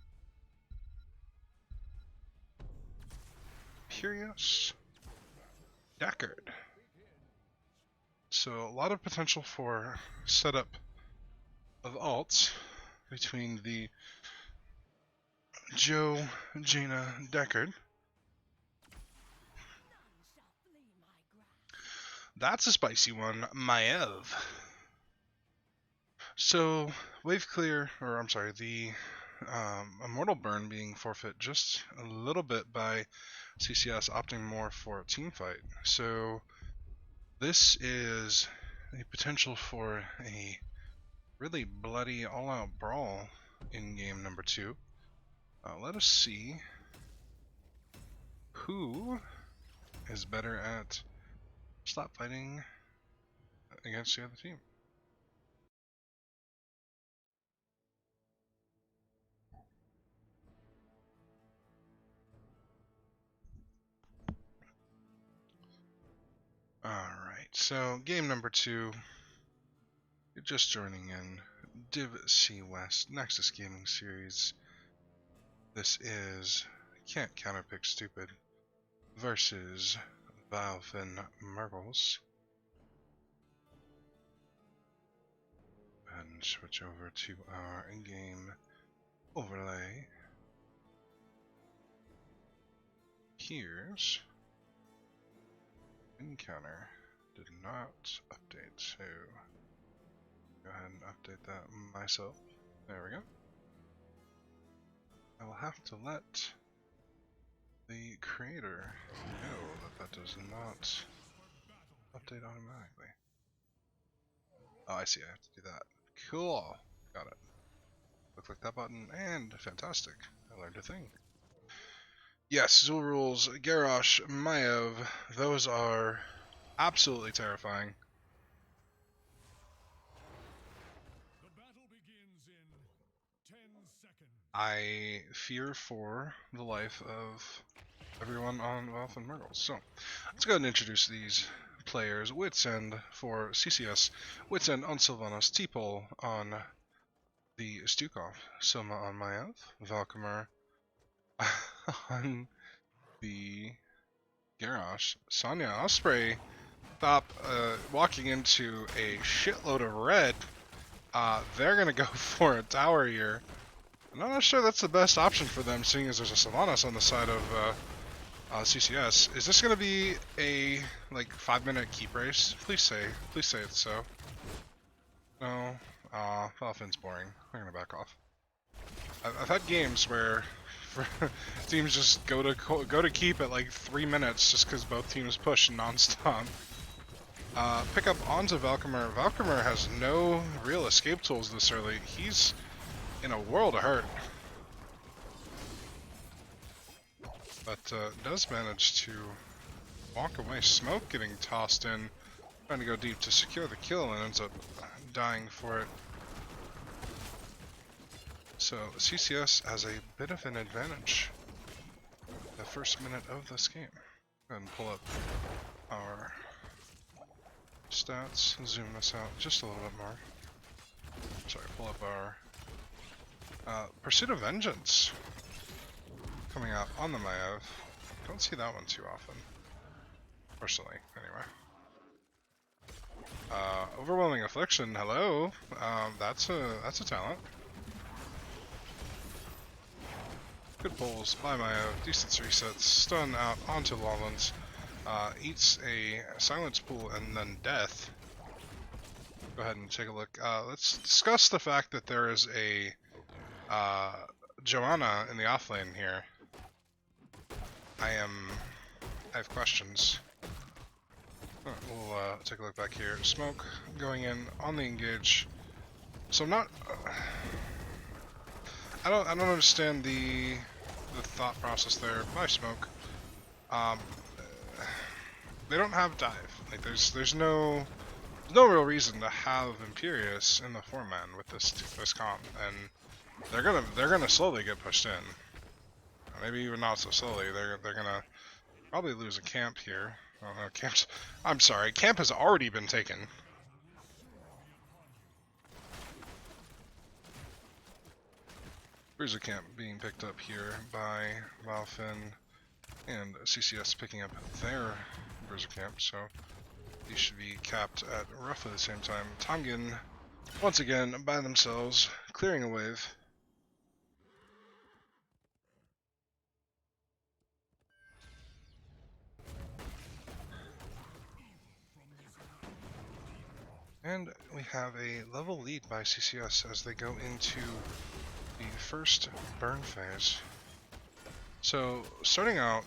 Curious. Deckard. So a lot of potential for setup of alts between the Joe, Jaina, Deckard. That's a spicy one, Maev. So, wave clear, or I'm sorry, the Immortal Burn being forfeit just a little bit by CCS opting more for a team fight. So, this is a potential for a really bloody all-out brawl in game number 2. Let us see who is better at stop fighting against the other team. Alright, so game number 2. You're just joining in. Div C West, Nexus Gaming Series. This is Can't Counterpick Stupid versus VileFin Mrgles. And switch over to our in-game overlay. Here's encounter. Did not update, so go ahead and update that myself. There we go. I will have to let the creator know that that does not update automatically. Oh, I see, I have to do that. Cool. Got it. Click that button, and fantastic. I learned a thing. Yes, Zul rules, Garrosh, Maiev, those are absolutely terrifying. The battle begins in 10 seconds. I fear for the life of everyone on VileFin Mrgles. So, let's go ahead and introduce these players. Wits End for CCS, Wits End on Sylvanas, T-Pole on the Stukov, Soma on Maiev, Valkymer on the Garrosh, Sonya Osprey. Stop walking into a shitload of red. They're gonna go for a tower here. I'm not sure that's the best option for them, seeing as there's a Sylvanas on the side of CCS. Is this gonna be a like 5-minute keep race? Please say it's so. No. VileFin's boring. I'm gonna back off. I've had games where teams just go to keep at like 3 minutes just because both teams push non-stop. Pick up onto Valkymer. Valkymer has no real escape tools this early. He's in a world of hurt. But does manage to walk away. Smoke getting tossed in, trying to go deep to secure the kill, and ends up dying for it. So CCS has a bit of an advantage the first minute of this game. Go ahead and pull up our stats, zoom this out just a little bit more. Sorry, pull up our Pursuit of Vengeance coming out on the Maiev. Don't see that one too often, personally, anyway. Overwhelming Affliction, hello. That's a talent. Good pulls by Maiev, decent resets, stun out onto Lawlands, eats a silence pool and then death. Go ahead and take a look. Let's discuss the fact that there is a Joanna in the offlane here. I have questions. We'll take a look back here. Smoke going in on the engage. So I'm not. I don't understand the thought process there by Smoke. They don't have dive. Like there's no real reason to have Imperious in the 4-man with this comp, and they're gonna slowly get pushed in. Maybe even not so slowly. They're gonna probably lose a camp here. Oh no, I'm sorry, camp has already been taken. Bruiser camp being picked up here by VileFin, and CCS picking up their Bruiser camp, so these should be capped at roughly the same time. Tongan, once again, by themselves, clearing a wave. And we have a level lead by CCS as they go into the first burn phase. So, starting out,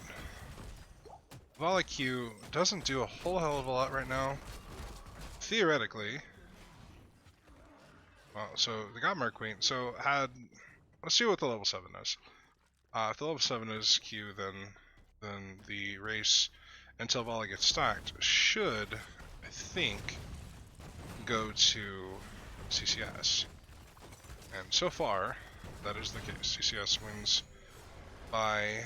VileQ doesn't do a whole hell of a lot right now. Theoretically. Well, so they got Merqueen, so let's see what the level 7 is. If the level 7 is Q, then the race until Vile gets stacked should, I think, go to CCS. And so far, that is the case. CCS wins by a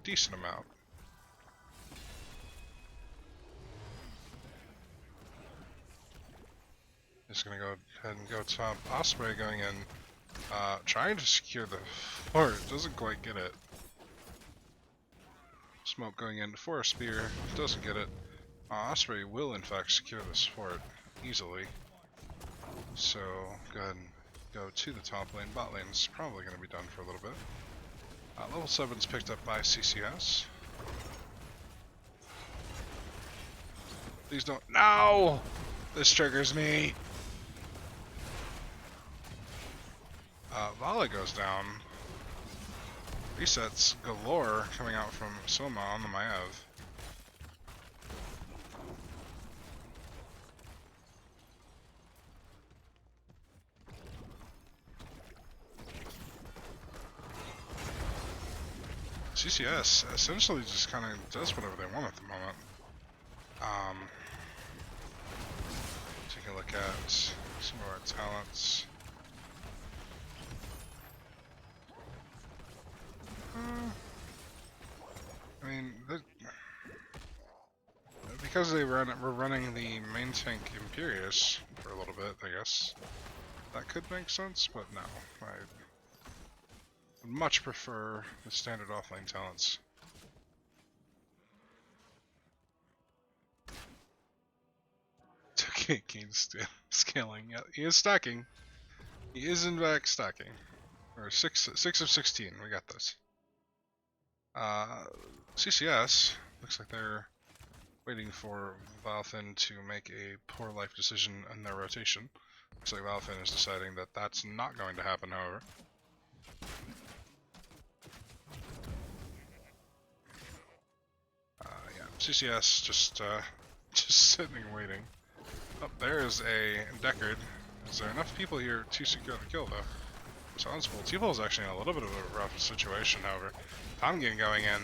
decent amount. Just gonna go ahead and go top. Osprey going in, trying to secure the fort, doesn't quite get it. Smoke going in for a spear, doesn't get it. Osprey will in fact secure this fort easily. So go ahead and go to the top lane. Bot lane's probably going to be done for a little bit. Level 7's picked up by CCS. Please don't. No! This triggers me. Vale goes down. Resets galore coming out from Soma on the Maiev. CCS essentially just kind of does whatever they want at the moment. Take a look at some of our talents. I mean, because we're running the main tank Imperius for a little bit, I guess that could make sense, but no, I would much prefer the standard offlane talents. Okay, Kane's scaling. Yeah, he is stacking. He is in fact stacking. Or 6 of 16. We got this. CCS looks like they're waiting for VileFin to make a poor life decision in their rotation. Looks like VileFin is deciding that that's not going to happen, however. Yeah, CCS just sitting and waiting. Oh, there's a Deckard. Is there enough people here to secure the kill, though? Responsible. T-Ball is actually in a little bit of a rough situation, however. Tomgin going in,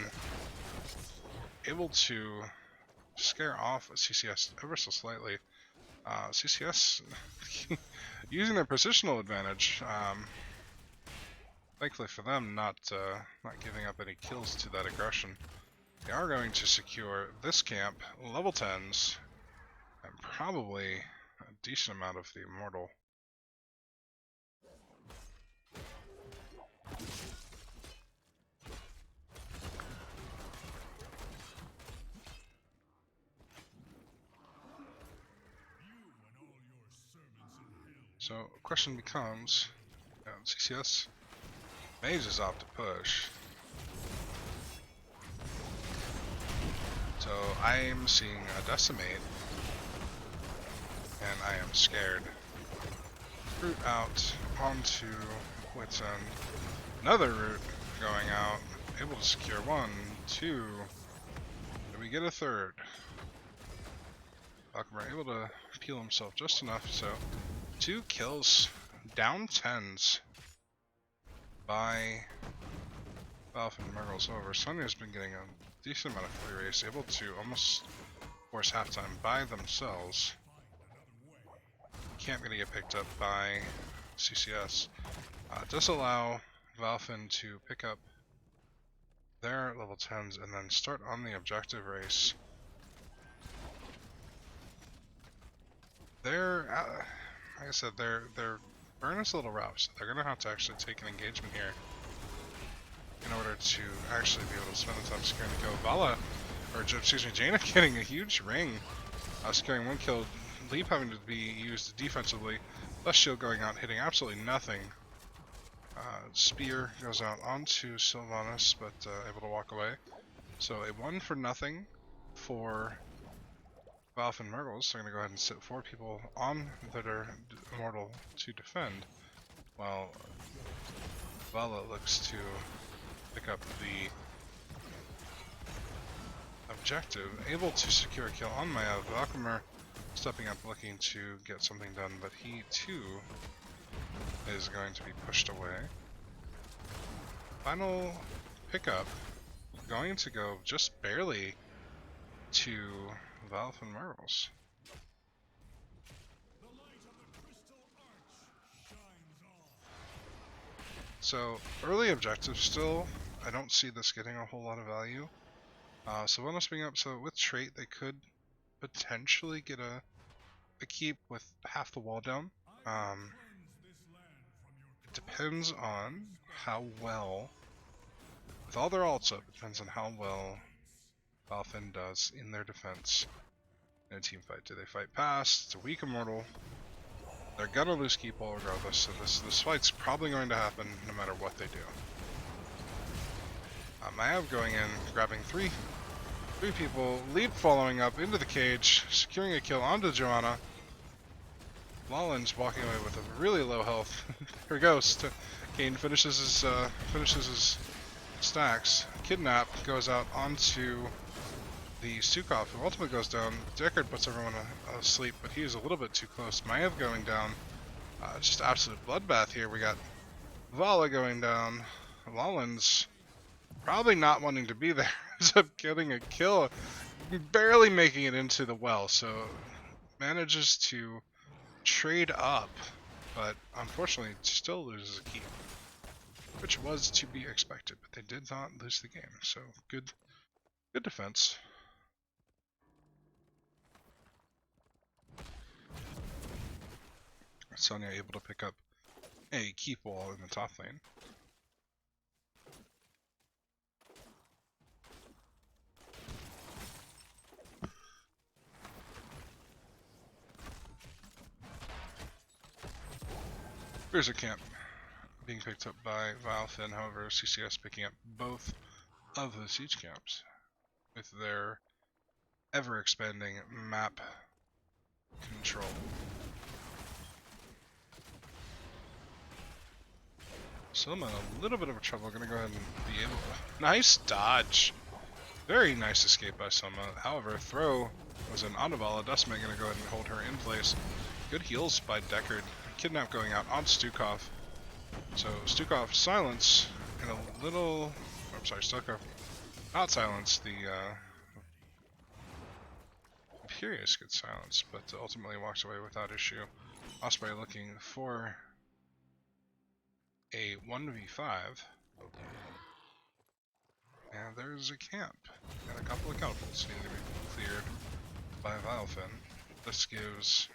able to scare off CCS ever so slightly. CCS using their positional advantage. Thankfully for them, not giving up any kills to that aggression. They are going to secure this camp, level 10s, and probably a decent amount of the Immortal. So, question becomes, CCS, Mage is off to push. So, I'm seeing a Decimate, and I am scared. Root out onto Wit's End. Another root going out, able to secure 1, 2. Do we get a third? Falconer able to peel himself just enough, so 2 kills, down 10s by VileFin and Mrgles. However, Sonya's been getting a decent amount of free race, able to almost force halftime by themselves. Camp gonna get picked up by CCS. Does allow VileFin to pick up their level 10s and then start on the objective race. They're, like I said, their burn is a little rough, so they're gonna have to actually take an engagement here in order to actually be able to spend the time securing the kill. Vala, or excuse me, Jaina getting a huge ring, securing 1 kill. Leap having to be used defensively. Less shield going out, hitting absolutely nothing. Spear goes out onto Sylvanas, but able to walk away. So a 1 for nothing for VileFin and Mrgles. So I'm going to go ahead and sit 4 people on their Immortal to defend, while Vala looks to pick up the objective. Able to secure a kill on Maya. Valkymer stepping up looking to get something done, but he too is going to be pushed away. Final pickup going to go just barely to VileFin and Mrgles. So early objective still, I don't see this getting a whole lot of value. Sylvanas being up, so with trait they could potentially get a keep with half the wall down. It depends on how well, with all their ults up, it depends on how well VileFin does in their defense in a team fight. Do they fight past? It's a weak Immortal. They're gonna lose keep all regardless, so this fight's probably going to happen no matter what they do. Mayav going in, grabbing three people, Leap following up into the cage, securing a kill onto Joanna. Lawlins walking away with a really low health. Here goes. Kane finishes his stacks. Kidnap goes out onto the Sukov, who ultimately goes down. Deckard puts everyone asleep, but he is a little bit too close. Maiev going down. Just absolute bloodbath here. We got Vala going down. Lawlins probably not wanting to be there, ends up getting a kill, barely making it into the well, so manages to trade up, but unfortunately still loses a keep, which was to be expected, but they did not lose the game, so good defense. Sonya able to pick up a keep wall in the top lane. Here's a camp being picked up by VileFin, however CCS picking up both of the siege camps with their ever-expanding map control. So I'm in a little bit of trouble. Gonna go ahead and be able to... Nice dodge! Very nice escape by Soma. However, throw was an Anavala. Dustmate gonna go ahead and hold her in place. Good heals by Deckard. Kidnap going out on Stukov. So Stukov silence and a little... I'm sorry, Stukov not silence. The Imperious gets silenced, but ultimately walks away without issue. Osprey looking for a 1v5. And there's a camp, and a couple of catapults need to be cleared by VileFin. This gives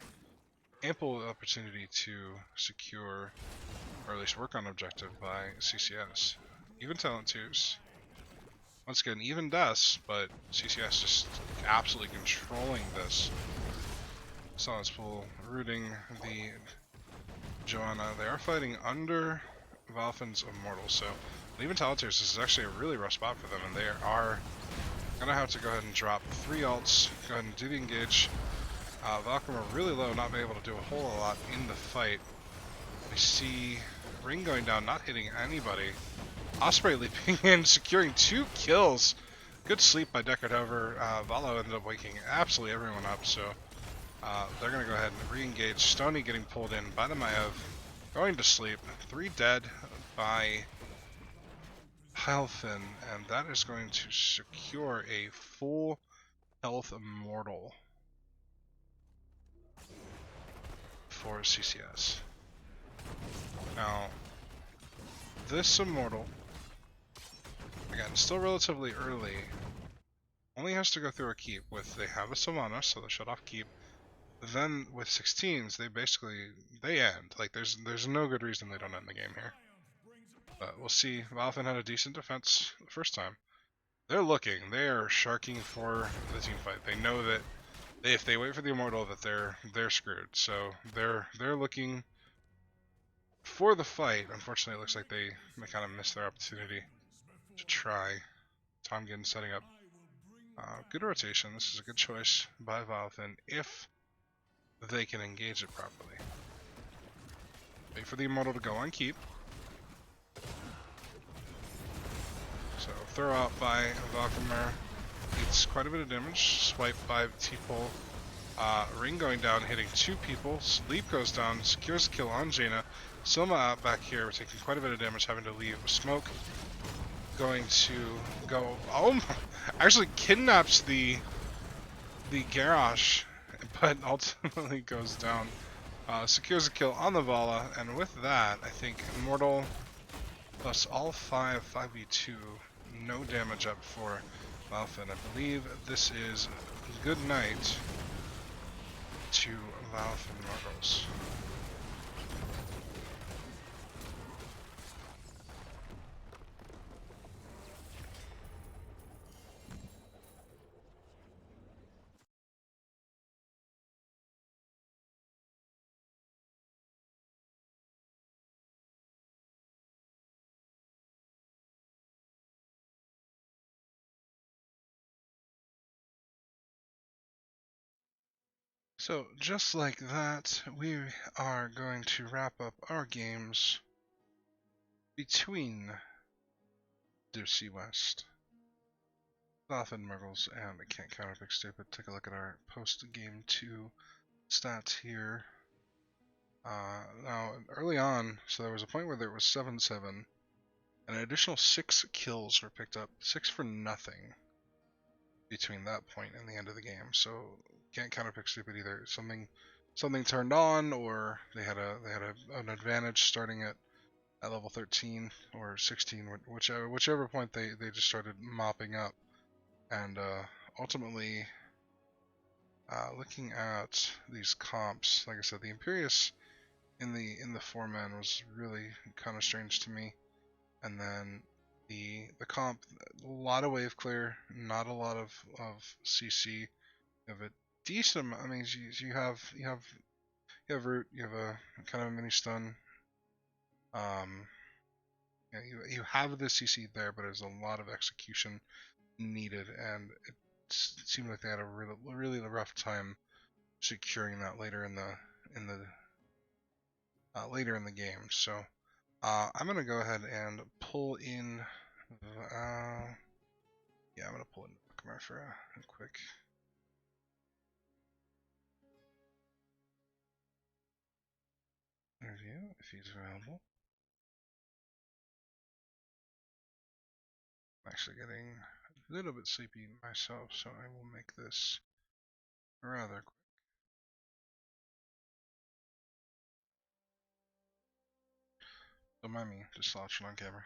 ample opportunity to secure, or at least work on objective by CCS. Even talent twos. Once again, even deaths, but CCS just absolutely controlling this. Silence Pool rooting the Joanna. They are fighting under VileFin's Immortal, so even Talenters, this is actually a really rough spot for them, and they are gonna have to go ahead and drop 3 ults, go ahead and do the engage. Valkyrie really low, not being able to do a whole lot in the fight. We see Ring going down, not hitting anybody. Osprey leaping in, securing 2 kills. Good sleep by Deckard, however, Valo ended up waking absolutely everyone up, so they're gonna go ahead and re-engage. Stony getting pulled in by the Maev, going to sleep. 3 dead by VileFin, and that is going to secure a full health Immortal for CCS. Now, this Immortal, again, still relatively early, only has to go through a keep with, they have a Savannah, so they shut off keep. Then with 16s, they end. Like, there's no good reason they don't end the game here. But we'll see. VileFin had a decent defense the first time. They're looking. They are sharking for the team fight. They know that if they wait for the Immortal, that they're screwed. So they're looking for the fight. Unfortunately, it looks like they kind of missed their opportunity to try. Tomgen setting up good rotation. This is a good choice by VileFin if they can engage it properly. Wait for the Immortal to go on keep. So throw out by Valkyrie. Eats quite a bit of damage. Swipe by T-Pole. Ring going down, hitting 2 people. Sleep goes down, secures the kill on Jaina. Silma out back here, taking quite a bit of damage, having to leave. Smoke going to go. Oh my! Actually kidnaps the Garrosh, but ultimately goes down. Secures a kill on the Vala, and with that, I think Immortal plus all 5v2, no damage up for VileFin. I believe this is good night to VileFin Mrgles. So just like that, we are going to wrap up our games between Deucey West, VileFin Mrgles, and I can't Counterpick Stupid. Take a look at our post-game 2 stats here. Now, early on, so there was a point where there was 7-7, An additional 6 kills were picked up, 6 for nothing between that point and the end of the game. So can't counterpick stupid either. Something turned on, or they had an advantage starting at level 13 or 16, whichever point they just started mopping up, and ultimately looking at these comps, like I said, the Imperius in the 4-man was really kind of strange to me, and then the comp, a lot of wave clear, not a lot of CC. You have a decent. I mean, you have root, you have a kind of a mini stun. Yeah, you have the CC there, but there's a lot of execution needed, and it seemed like they had a really rough time securing that in the later in the game. So I'm gonna go ahead and pull in. Yeah, I'm gonna pull in Kamar for a quick interview if he's available. I'm actually getting a little bit sleepy myself, so I will make this rather quick. Don't mind me, just slouching on camera.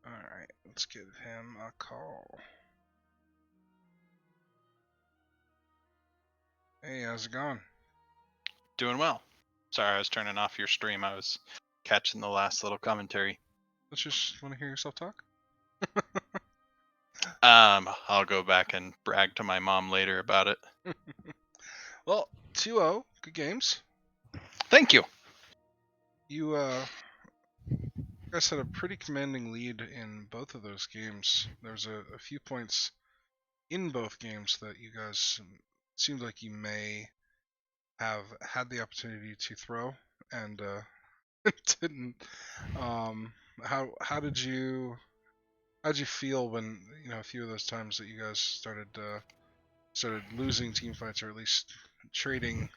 Alright, let's give him a call. Hey, how's it going? Doing well. Sorry, I was turning off your stream. I was catching the last little commentary. Let's just want to hear yourself talk. I'll go back and brag to my mom later about it. Well, 2-0, good games. Thank you. You guys had a pretty commanding lead in both of those games. There's a few points in both games that you guys seemed like you may have had the opportunity to throw and didn't. How did you feel when a few of those times that you guys started losing team fights, or at least trading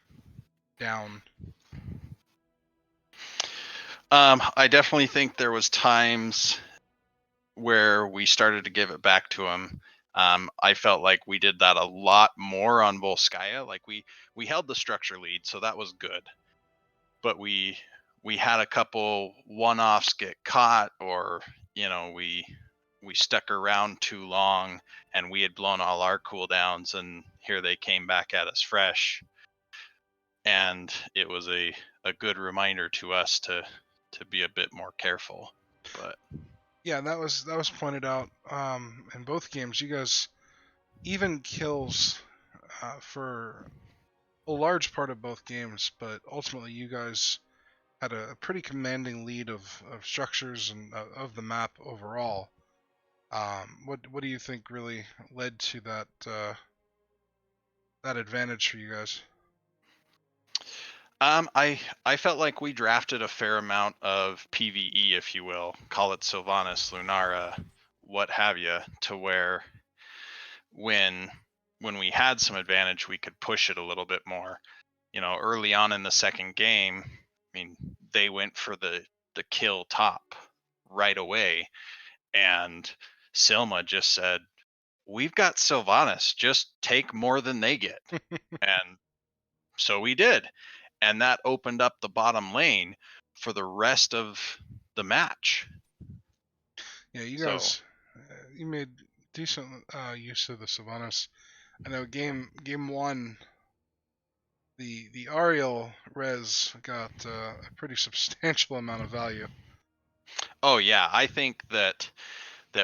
down? I definitely think there was times where we started to give it back to him. I felt like we did that a lot more on Volskaya. Like we held the structure lead, so that was good. But we had a couple one-offs get caught, or we stuck around too long and we had blown all our cooldowns, and here they came back at us fresh. And it was a good reminder to us to be a bit more careful. But Yeah, that was pointed out in both games. You guys even kills for a large part of both games, but ultimately you guys had a pretty commanding lead of structures and of the map overall. What do you think really led to that advantage for you guys? I felt like we drafted a fair amount of PvE, if you will, call it Sylvanas, Lunara, what have you, to where when we had some advantage, we could push it a little bit more. Early on in the second game, I mean, they went for the kill top right away, and Silma just said, "We've got Sylvanas, just take more than they get." And so we did, and that opened up the bottom lane for the rest of the match. Yeah, you So guys, you made decent use of the Sylvanas. I know game one, the Ariel res got a pretty substantial amount of value. oh yeah, I think that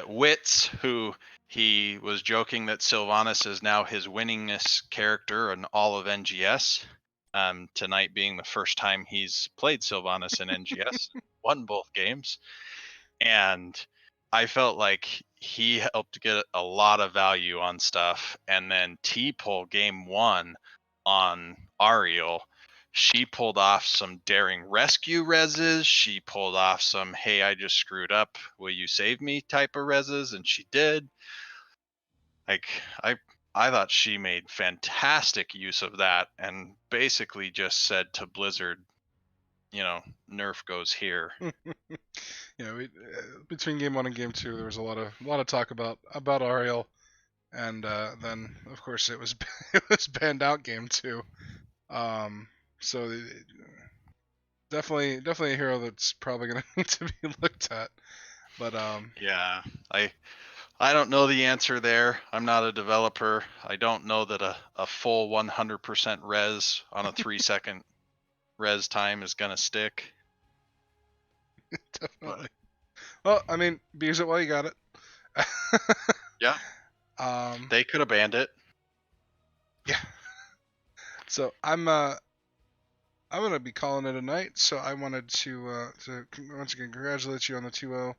Wits, who he was joking that Sylvanas is now his winningest character in all of NGS. Tonight being the first time he's played Sylvanas in NGS, won both games, and I felt like he helped get a lot of value on stuff. And then T-Pull game one on Ariel, she pulled off some daring rescue reses. She pulled off some, hey, I just screwed up, will you save me type of reses, and she did. Like I thought she made fantastic use of that and basically just said to Blizzard, nerf goes here. Between game 1 and game 2, there was a lot of talk about Ariel, and then of course it was it was banned out game 2. So definitely a hero that's probably gonna need to be looked at. But Yeah, I don't know the answer there. I'm not a developer. I don't know that a full 100% res on a 3-second res time is gonna stick. definitely. Well, I mean, use it while you got it. Yeah, they could have banned it. Yeah. So I'm gonna be calling it a night. So I wanted to once again congratulate you on the 2-0,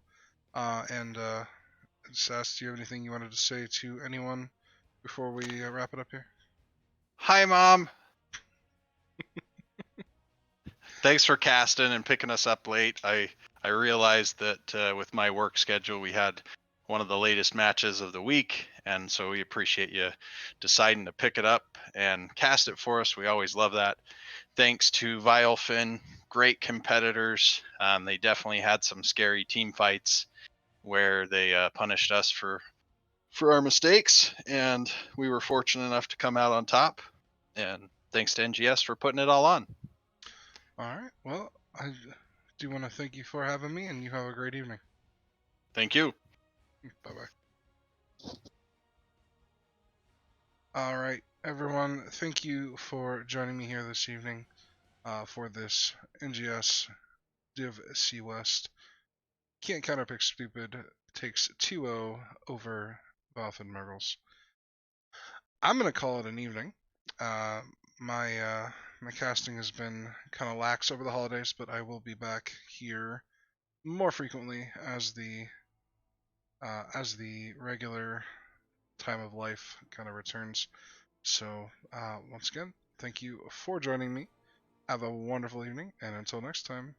and just ask, do you have anything you wanted to say to anyone before we wrap it up here? Hi, Mom. Thanks for casting and picking us up late. I realized that with my work schedule, we had one of the latest matches of the week, and so we appreciate you deciding to pick it up and cast it for us. We always love that. Thanks to VileFin, great competitors. They definitely had some scary team fights where they punished us for our mistakes, and we were fortunate enough to come out on top. And thanks to NGS for putting it all on. All right. Well, I do want to thank you for having me, and you have a great evening. Thank you. Bye bye. All right, everyone. Thank you for joining me here this evening for this NGS Div C West. Can't Counterpick Stupid takes 2-0 over VileFin Mrgles. I'm gonna call it an evening. Uh, my casting has been kind of lax over the holidays, but I will be back here more frequently as the regular time of life kind of returns. So once again, thank you for joining me. Have a wonderful evening, and until next time,